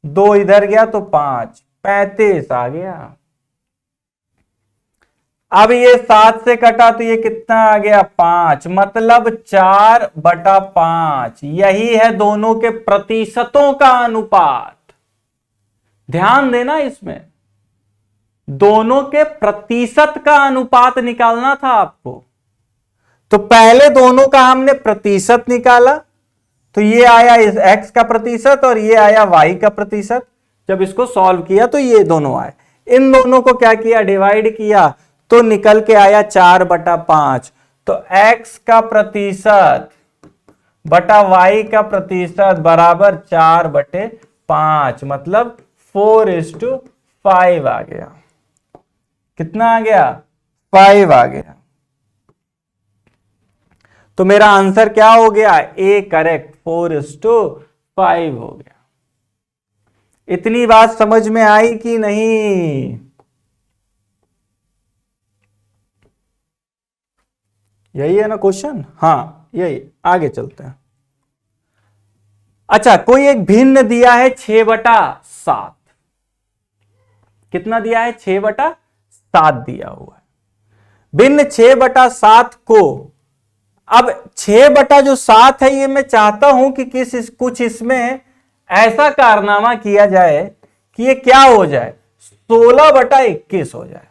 2 इधर गया तो 5, 35 आ गया। अब ये 7 से कटा तो ये कितना आ गया 5, मतलब 4/5। यही है दोनों के प्रतिशतों का अनुपात। ध्यान देना, इसमें दोनों के प्रतिशत का अनुपात निकालना था आपको। तो पहले दोनों का हमने प्रतिशत निकाला, तो ये आया इस x का प्रतिशत और ये आया y का प्रतिशत। जब इसको सॉल्व किया तो ये दोनों आए, इन दोनों को क्या किया, डिवाइड किया, तो निकल के आया 4/5। तो x का प्रतिशत बटा y का प्रतिशत बराबर 4/5, मतलब 4:5 आ गया। कितना आ गया, 5 आ गया। तो मेरा आंसर क्या हो गया, ए करेक्ट, 4:5 हो गया। इतनी बात समझ में आई कि नहीं? यही है ना क्वेश्चन? हाँ यही, आगे चलते हैं। अच्छा, कोई एक भिन्न दिया है 6/7। कितना दिया है, 6/7 दिया हुआ है। भिन्न 6/7 को, अब 6/7 है, ये मैं चाहता हूं कि कुछ इसमें ऐसा कारनामा किया जाए कि ये क्या हो जाए, 16/21 हो जाए।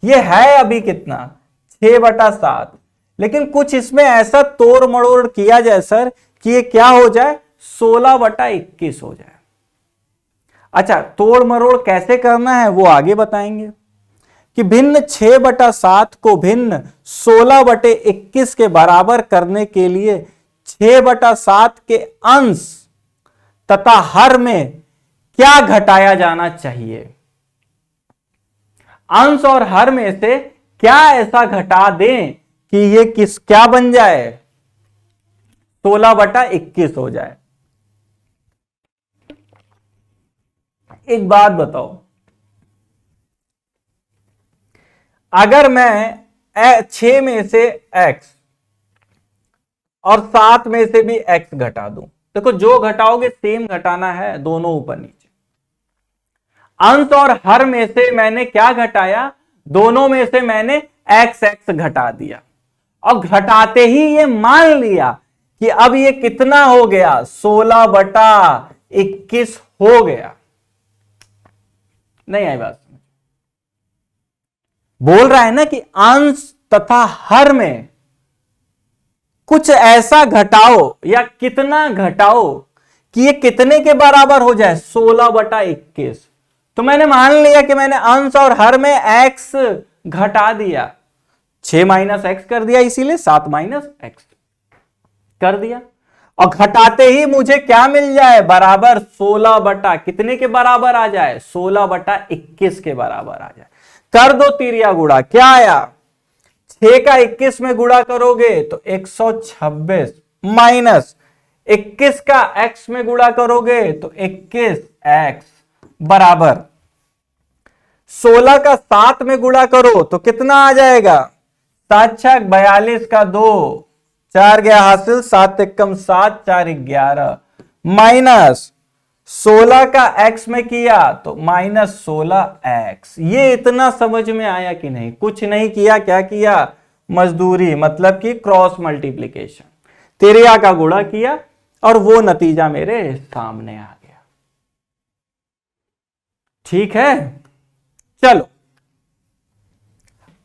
ये है अभी कितना, 6/7, लेकिन कुछ इसमें ऐसा तोड़ मड़ोड़ किया जाए सर कि ये क्या हो जाए, 16/21 हो जाए। अच्छा, तोड़ मरोड़ कैसे करना है वो आगे बताएंगे कि भिन्न 6/7 को भिन्न 16/21 के बराबर करने के लिए 6/7 के अंश तथा हर में क्या घटाया जाना चाहिए। अंश और हर में से क्या ऐसा घटा दें कि ये क्या बन जाए, 16/21 हो जाए। एक बात बताओ, अगर मैं 6 में से x और 7 में से भी x घटा दूं, देखो जो घटाओगे सेम घटाना है, दोनों ऊपर नीचे। अंश और हर में से मैंने क्या घटाया, दोनों में से मैंने x घटा दिया, और घटाते ही ये मान लिया कि अब ये कितना हो गया, 16/21 हो गया। नहीं आई बात? बोल रहा है ना कि अंश तथा हर में कुछ ऐसा घटाओ या कितना घटाओ कि ये कितने के बराबर हो जाए, 16/21। तो मैंने मान लिया कि मैंने अंश और हर में x घटा दिया, 6 - x कर दिया, इसीलिए 7 - x कर दिया, और घटाते ही मुझे क्या मिल जाए, बराबर 16 कितने के बराबर आ जाए, 16/21 के बराबर आ जाए। कर दो तिरिया गुणा, क्या आया, 6 का 21 में गुणा करोगे तो 126 माइनस 21 का x में गुणा करोगे तो 21x बराबर 16 का 7 में गुणा करो तो कितना आ जाएगा, 7 × 42 का 2, 4 गया हासिल, 7 एकम 7, 4 11 माइनस 16 का x में किया तो -16x। ये इतना समझ में आया कि नहीं? कुछ नहीं किया, क्या किया, मजदूरी, मतलब कि क्रॉस मल्टीप्लीकेशन, तिरिया का गुणा किया और वो नतीजा मेरे सामने आ गया। ठीक है, चलो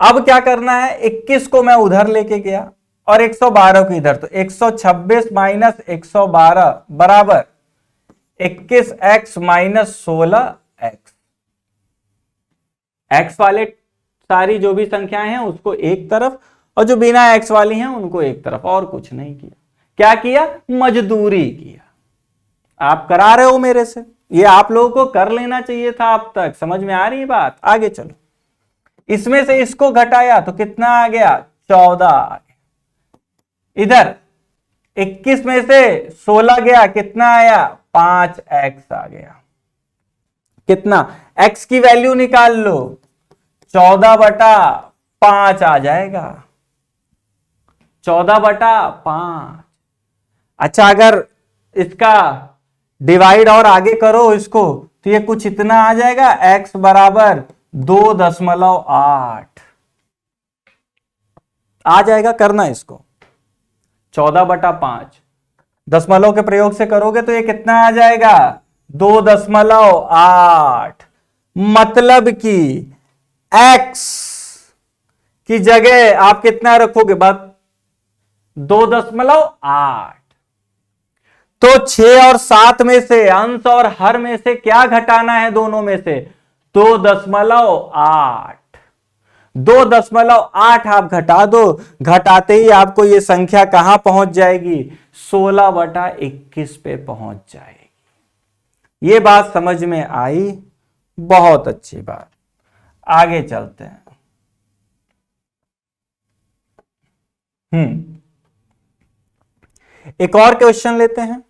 अब क्या करना है, 21 को मैं उधर लेके गया और 112 को इधर, तो 126 माइनस 112 बराबर 21x माइनस 16x। x वाले सारी जो भी संख्याएं हैं उसको एक तरफ, और जो बिना x वाली हैं उनको एक तरफ, और कुछ नहीं किया। क्या किया, मजदूरी किया। आप करा रहे हो मेरे से, ये आप लोगों को कर लेना चाहिए था अब तक। समझ में आ रही है बात? आगे चलो, इसमें से इसको घटाया तो कितना आ गया, 14 आ गया। इधर 21 में से 16 गया, कितना आया? 5x आ गया। कितना? x की वैल्यू निकाल लो, 14/5 आ जाएगा, 14/5। अच्छा, अगर इसका डिवाइड और आगे करो इसको, तो ये कुछ इतना आ जाएगा, x बराबर 2.8 आ जाएगा। करना इसको, 14/5 दशमलव के प्रयोग से करोगे तो ये कितना आ जाएगा? 2.8। मतलब कि x की जगह आप कितना रखोगे? बस 2.8। तो 6 और 7 में से, अंश और हर में से क्या घटाना है? दोनों में से 2.8। 2.8 आप घटा दो, घटाते ही आपको ये संख्या कहां पहुंच जाएगी? 16/21 पे पहुंच जाएगी। ये बात समझ में आई? बहुत अच्छी बात। आगे चलते हैं। एक और क्वेश्चन लेते हैं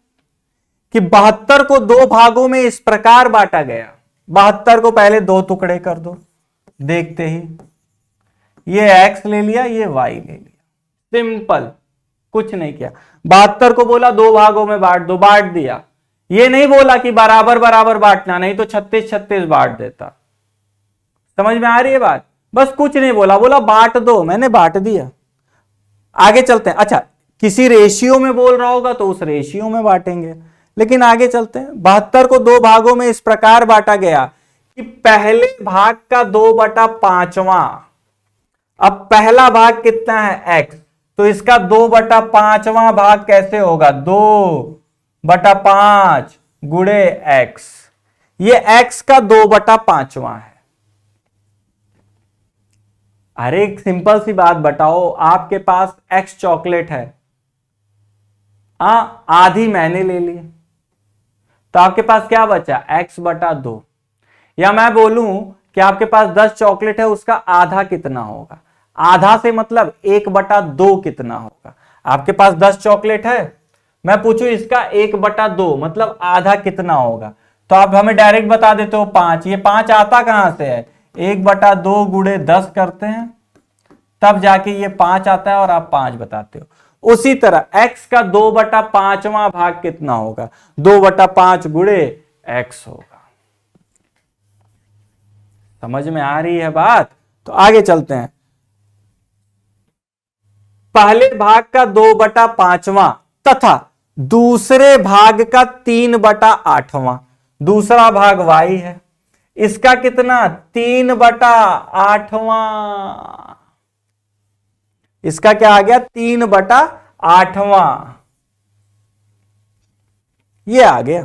कि 72 को 2 भागों में इस प्रकार बांटा गया। 72 को पहले 2 टुकड़े कर दो, देखते ही ये x ले लिया, ये y ले लिया, सिंपल, कुछ नहीं किया। 72 को बोला 2 भागों में बांट दो, बांट दिया। ये नहीं बोला कि बराबर बराबर बांटना, नहीं तो 36-36 बांट देता। समझ में आ रही है बात? बस कुछ नहीं बोला, बोला बांट दो, मैंने बांट दिया। आगे चलते हैं। अच्छा, किसी रेशियो में बोल रहा होगा तो उस रेशियो में बांटेंगे, लेकिन आगे चलते हैं। 72 को 2 भागों में इस प्रकार बांटा गया कि पहले भाग का 2/5। अब पहला भाग कितना है? x, तो इसका 2/5 भाग कैसे होगा? 2/5 गुणे x। ये x का 2/5 है। अरे एक सिंपल सी बात बताओ, आपके पास x चॉकलेट है, आधी मैंने ले ली, तो आपके पास क्या बचा? x/2। या मैं बोलूं कि आपके पास 10 चॉकलेट है, उसका आधा कितना होगा? आधा से मतलब 1/2 कितना होगा? आपके पास 10 चॉकलेट है, मैं पूछूं इसका 1/2 मतलब आधा कितना होगा? तो आप हमें डायरेक्ट बता देते हो 5। ये 5 आता कहां से है? 1/2 गुणे 10 करते हैं, तब जाके ये 5 आता है और आप 5 बताते हो। उसी तरह x का 2/5 भाग कितना होगा? 2/5 गुणे x होगा। समझ में आ रही है बात? तो आगे चलते हैं। पहले भाग का 2/5 तथा दूसरे भाग का 3/8। दूसरा भाग y है, इसका कितना? 3/8। इसका क्या आ गया? 3/8। ये आ गया।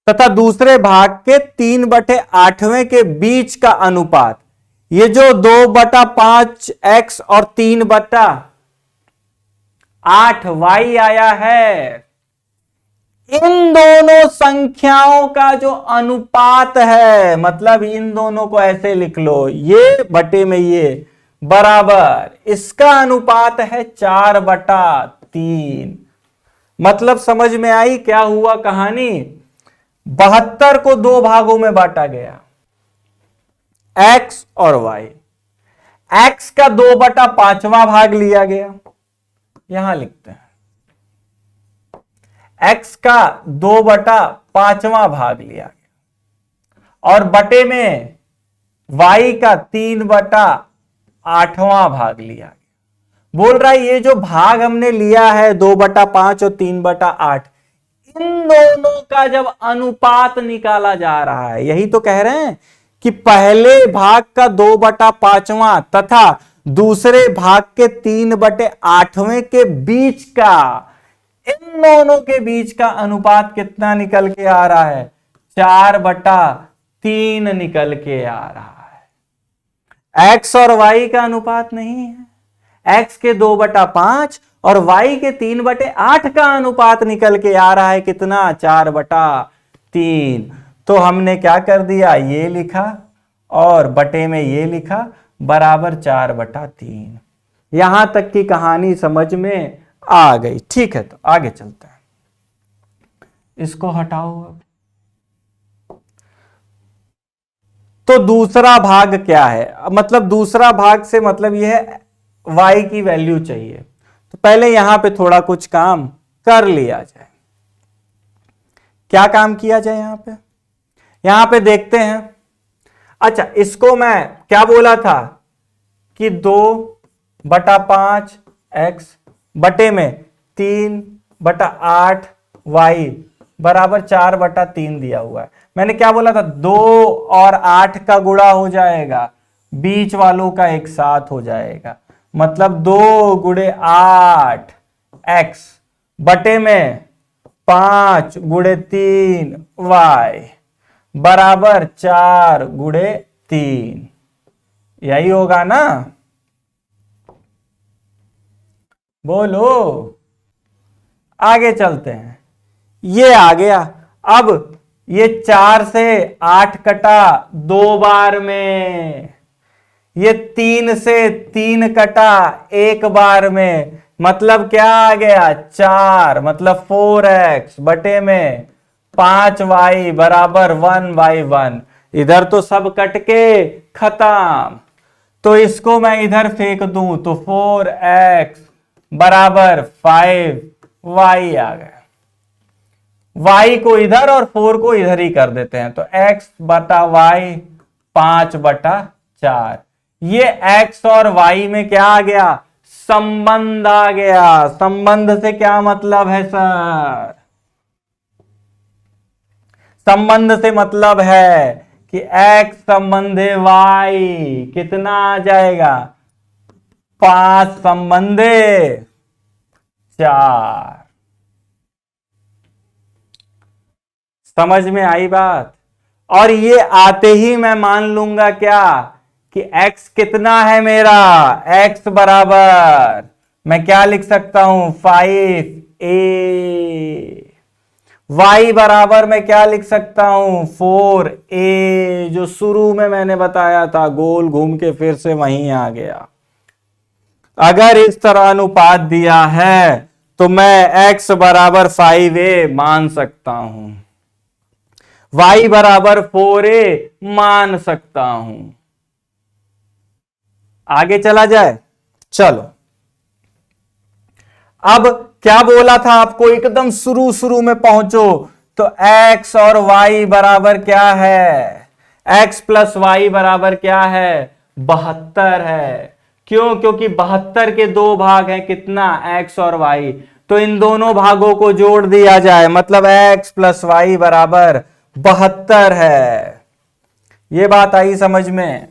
तथा दूसरे भाग के 3/8 के बीच का अनुपात, ये जो 2/5 x और 3/8 y आया है, इन दोनों संख्याओं का जो अनुपात है, मतलब इन दोनों को ऐसे लिख लो, ये बटे में ये बराबर, इसका अनुपात है 4/3। मतलब समझ में आई क्या हुआ कहानी? 72 को 2 भागों में बांटा गया, x और y। x का 2/5 भाग लिया गया, यहां लिखते हैं x का 2/5 भाग लिया गया, और बटे में y का 3/8 भाग लिया गया। बोल रहा है ये जो भाग हमने लिया है 2/5 और 3/8, इन दोनों का जब अनुपात निकाला जा रहा है, यही तो कह रहे हैं कि पहले भाग का 2/5 तथा दूसरे भाग के 3/8 के बीच का, इन दोनों के बीच का अनुपात कितना निकल के आ रहा है? 4/3 निकल के आ रहा है। x और y का अनुपात नहीं है, x के 2/5 और y के 3/8 का अनुपात निकल के आ रहा है कितना? 4/3। तो हमने क्या कर दिया? ये लिखा और बटे में ये लिखा, बराबर 4/3। यहां तक की कहानी समझ में आ गई। ठीक है, तो आगे चलते हैं। इसको हटाओ अब। तो दूसरा भाग क्या है, मतलब दूसरा भाग से मतलब यह है y की वैल्यू चाहिए। तो पहले यहां पे थोड़ा कुछ काम कर लिया जाए। क्या काम किया जाए यहां पे देखते हैं। अच्छा, इसको मैं क्या बोला था कि 2/5 x बटे में 3/8 y बराबर 4/3 दिया हुआ है। मैंने क्या बोला था, 2 और 8 का गुणा हो जाएगा, बीच वालों का एक साथ हो जाएगा, मतलब 2 गुणे 8 x बटे में 5 गुणे 3 y बराबर 4 गुणे 3। यही होगा ना, बोलो। आगे चलते हैं। ये आ गया। अब ये 4 से 8 कटा 2 बार में, ये 3 से 3 कटा 1 बार में, मतलब क्या आ गया 4, मतलब 4x बटे में 5y बराबर 1/1। इधर तो सब कट के खत्म, तो इसको मैं इधर फेंक दूं तो 4x बराबर 5y आ गया। y को इधर और 4 को इधर ही कर देते हैं, तो x बटा y 5/4। ये x और y में क्या आ गया, संबंध आ गया। संबंध से क्या मतलब है सर, संबंध से मतलब है कि x संबंधे y कितना आ जाएगा, 5 संबंधे 4। समझ में आई बात। और ये आते ही मैं मान लूंगा क्या कि x कितना है मेरा, x बराबर मैं क्या लिख सकता हूं 5a, y बराबर मैं क्या लिख सकता हूं 4a, जो शुरू में मैंने बताया था, गोल घूम के फिर से वहीं आ गया। अगर इस तरह अनुपात दिया है तो मैं x बराबर 5a मान सकता हूं, y बराबर 4a मान सकता हूं। आगे चला जाए, चलो। अब क्या बोला था आपको, एकदम शुरू शुरू में पहुंचो तो x और y बराबर क्या है, x प्लस y बराबर क्या है 72 है। क्यों, क्योंकि 72 के 2 भाग हैं, कितना x और y, तो इन दोनों भागों को जोड़ दिया जाए, मतलब x प्लस y बराबर 72 है। ये बात आई समझ में।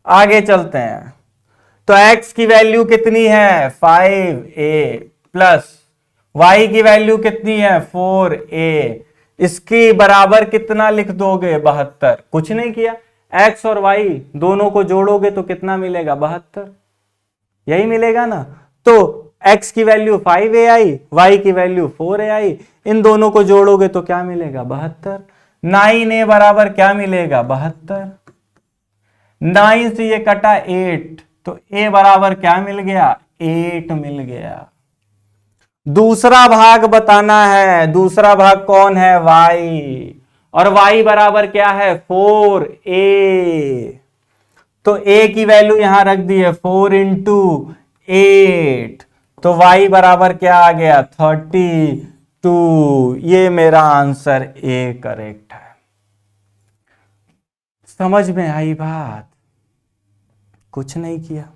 आगे चलते हैं। तो x की वैल्यू कितनी है 5a प्लस y की वैल्यू कितनी है 4a, इसकी बराबर कितना लिख दोगे 72। कुछ नहीं किया, x और y दोनों को जोड़ोगे तो कितना मिलेगा 72, यही मिलेगा ना। तो x की वैल्यू 5a आई, y की वैल्यू 4a आई, इन दोनों को जोड़ोगे तो क्या मिलेगा 72। 9a बराबर क्या मिलेगा 72, 9 से ये कटा 8, तो a बराबर क्या मिल गया 8 मिल गया। दूसरा भाग बताना है, दूसरा भाग कौन है y, और y बराबर क्या है 4a, तो a की वैल्यू यहां रख दी है 4 इंटू 8, तो y बराबर क्या आ गया 32। ये मेरा आंसर ए करेक्ट है। समझ में आई बात, कुछ नहीं किया,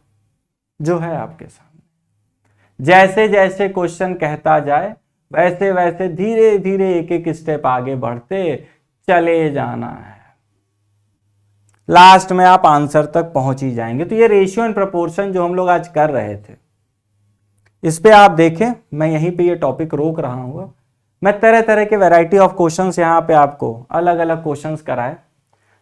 जो है आपके सामने। जैसे जैसे क्वेश्चन कहता जाए वैसे वैसे धीरे धीरे एक एक स्टेप आगे बढ़ते चले जाना है, लास्ट में आप आंसर तक पहुंच ही जाएंगे। तो ये रेशियो एंड प्रोपोर्शन जो हम लोग आज कर रहे थे, इस पे आप देखें, मैं यहीं पे ये टॉपिक रोक रहा हूं। मैं तरह तरह के वैरायटी ऑफ क्वेश्चंस यहां पे आपको अलग अलग क्वेश्चंस कराए,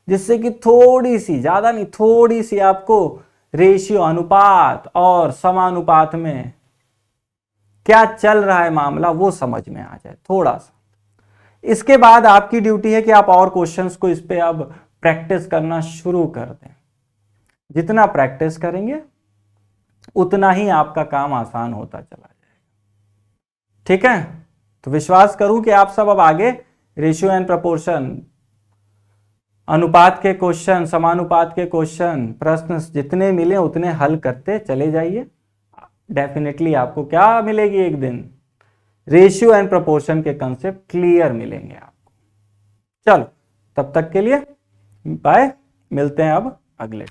जिससे कि थोड़ी सी, ज्यादा नहीं, थोड़ी सी आपको रेशियो, अनुपात और समानुपात में क्या चल रहा है मामला वो समझ में आ जाए थोड़ा सा। इसके बाद आपकी ड्यूटी है कि आप और क्वेश्चंस को इस पे अब प्रैक्टिस करना शुरू कर दें। जितना प्रैक्टिस करेंगे उतना ही आपका काम आसान होता चला जाएगा। ठीक है, तो विश्वास करूं कि आप सब अब आगे रेशियो एंड प्रपोर्शन, अनुपात के क्वेश्चन, समानुपात के क्वेश्चन, प्रश्न जितने मिले उतने हल करते चले जाइए। डेफिनेटली आपको क्या मिलेगी, एक दिन रेशियो एंड प्रोपोर्शन के कंसेप्ट क्लियर मिलेंगे आपको। चलो, तब तक के लिए बाय, मिलते हैं अब अगले